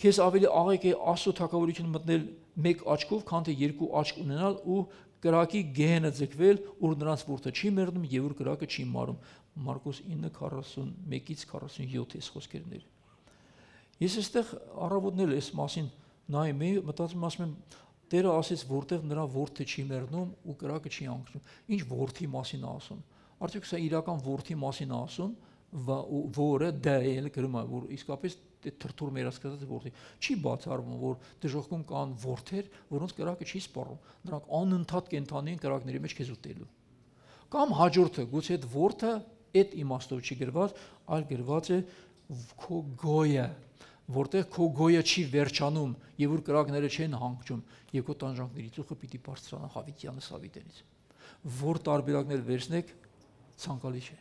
քեզ ավելի աղեկե Աստծո թագավորություն մտնել մեկ աչքով, քան թե երկու աչք ունենալ ու կրակի գեհենը ձգվել, ուր նրանց որդը չի մեռնում եւ ուր կրակը չի մարում։ Մարկոս 9:41-47 էս խոսքերներ։ Ես այստեղ առավոտնել այս մասին նայում եմ, մտածում ասում եմ, Տերը ասեց, որտեղ նրա որդը չի մեռնում ու կրակը չի հանգչում։ Ինչ որդի մասին է ասում։ Արդյոք սա իրական որդի մասին է ասում, որը դա էլ գրում է, որ իսկապես թրթուր մերասկացած որդի։ Չի բացառվում, որ դժոխքում կան որդեր, որոնց կրակը չի սպառում։ Նրանք անընդհատ կենթանի են կրակների մեջ քեզ ուտելու։ Կամ հաջորդը, գուցե այդ որդը այդ իմաստով չի գրված, այլ գրված է քո գոյը, որտեղ քո գոյը չի վերջանում եւ որ կրակները չեն հանգչում եւ քո տանջանքների ծուխը պիտի բարձրանա Հավիտյանը Սավիտենից։ Որ տարբերակներ վերցնեք, ցանկալի չէ։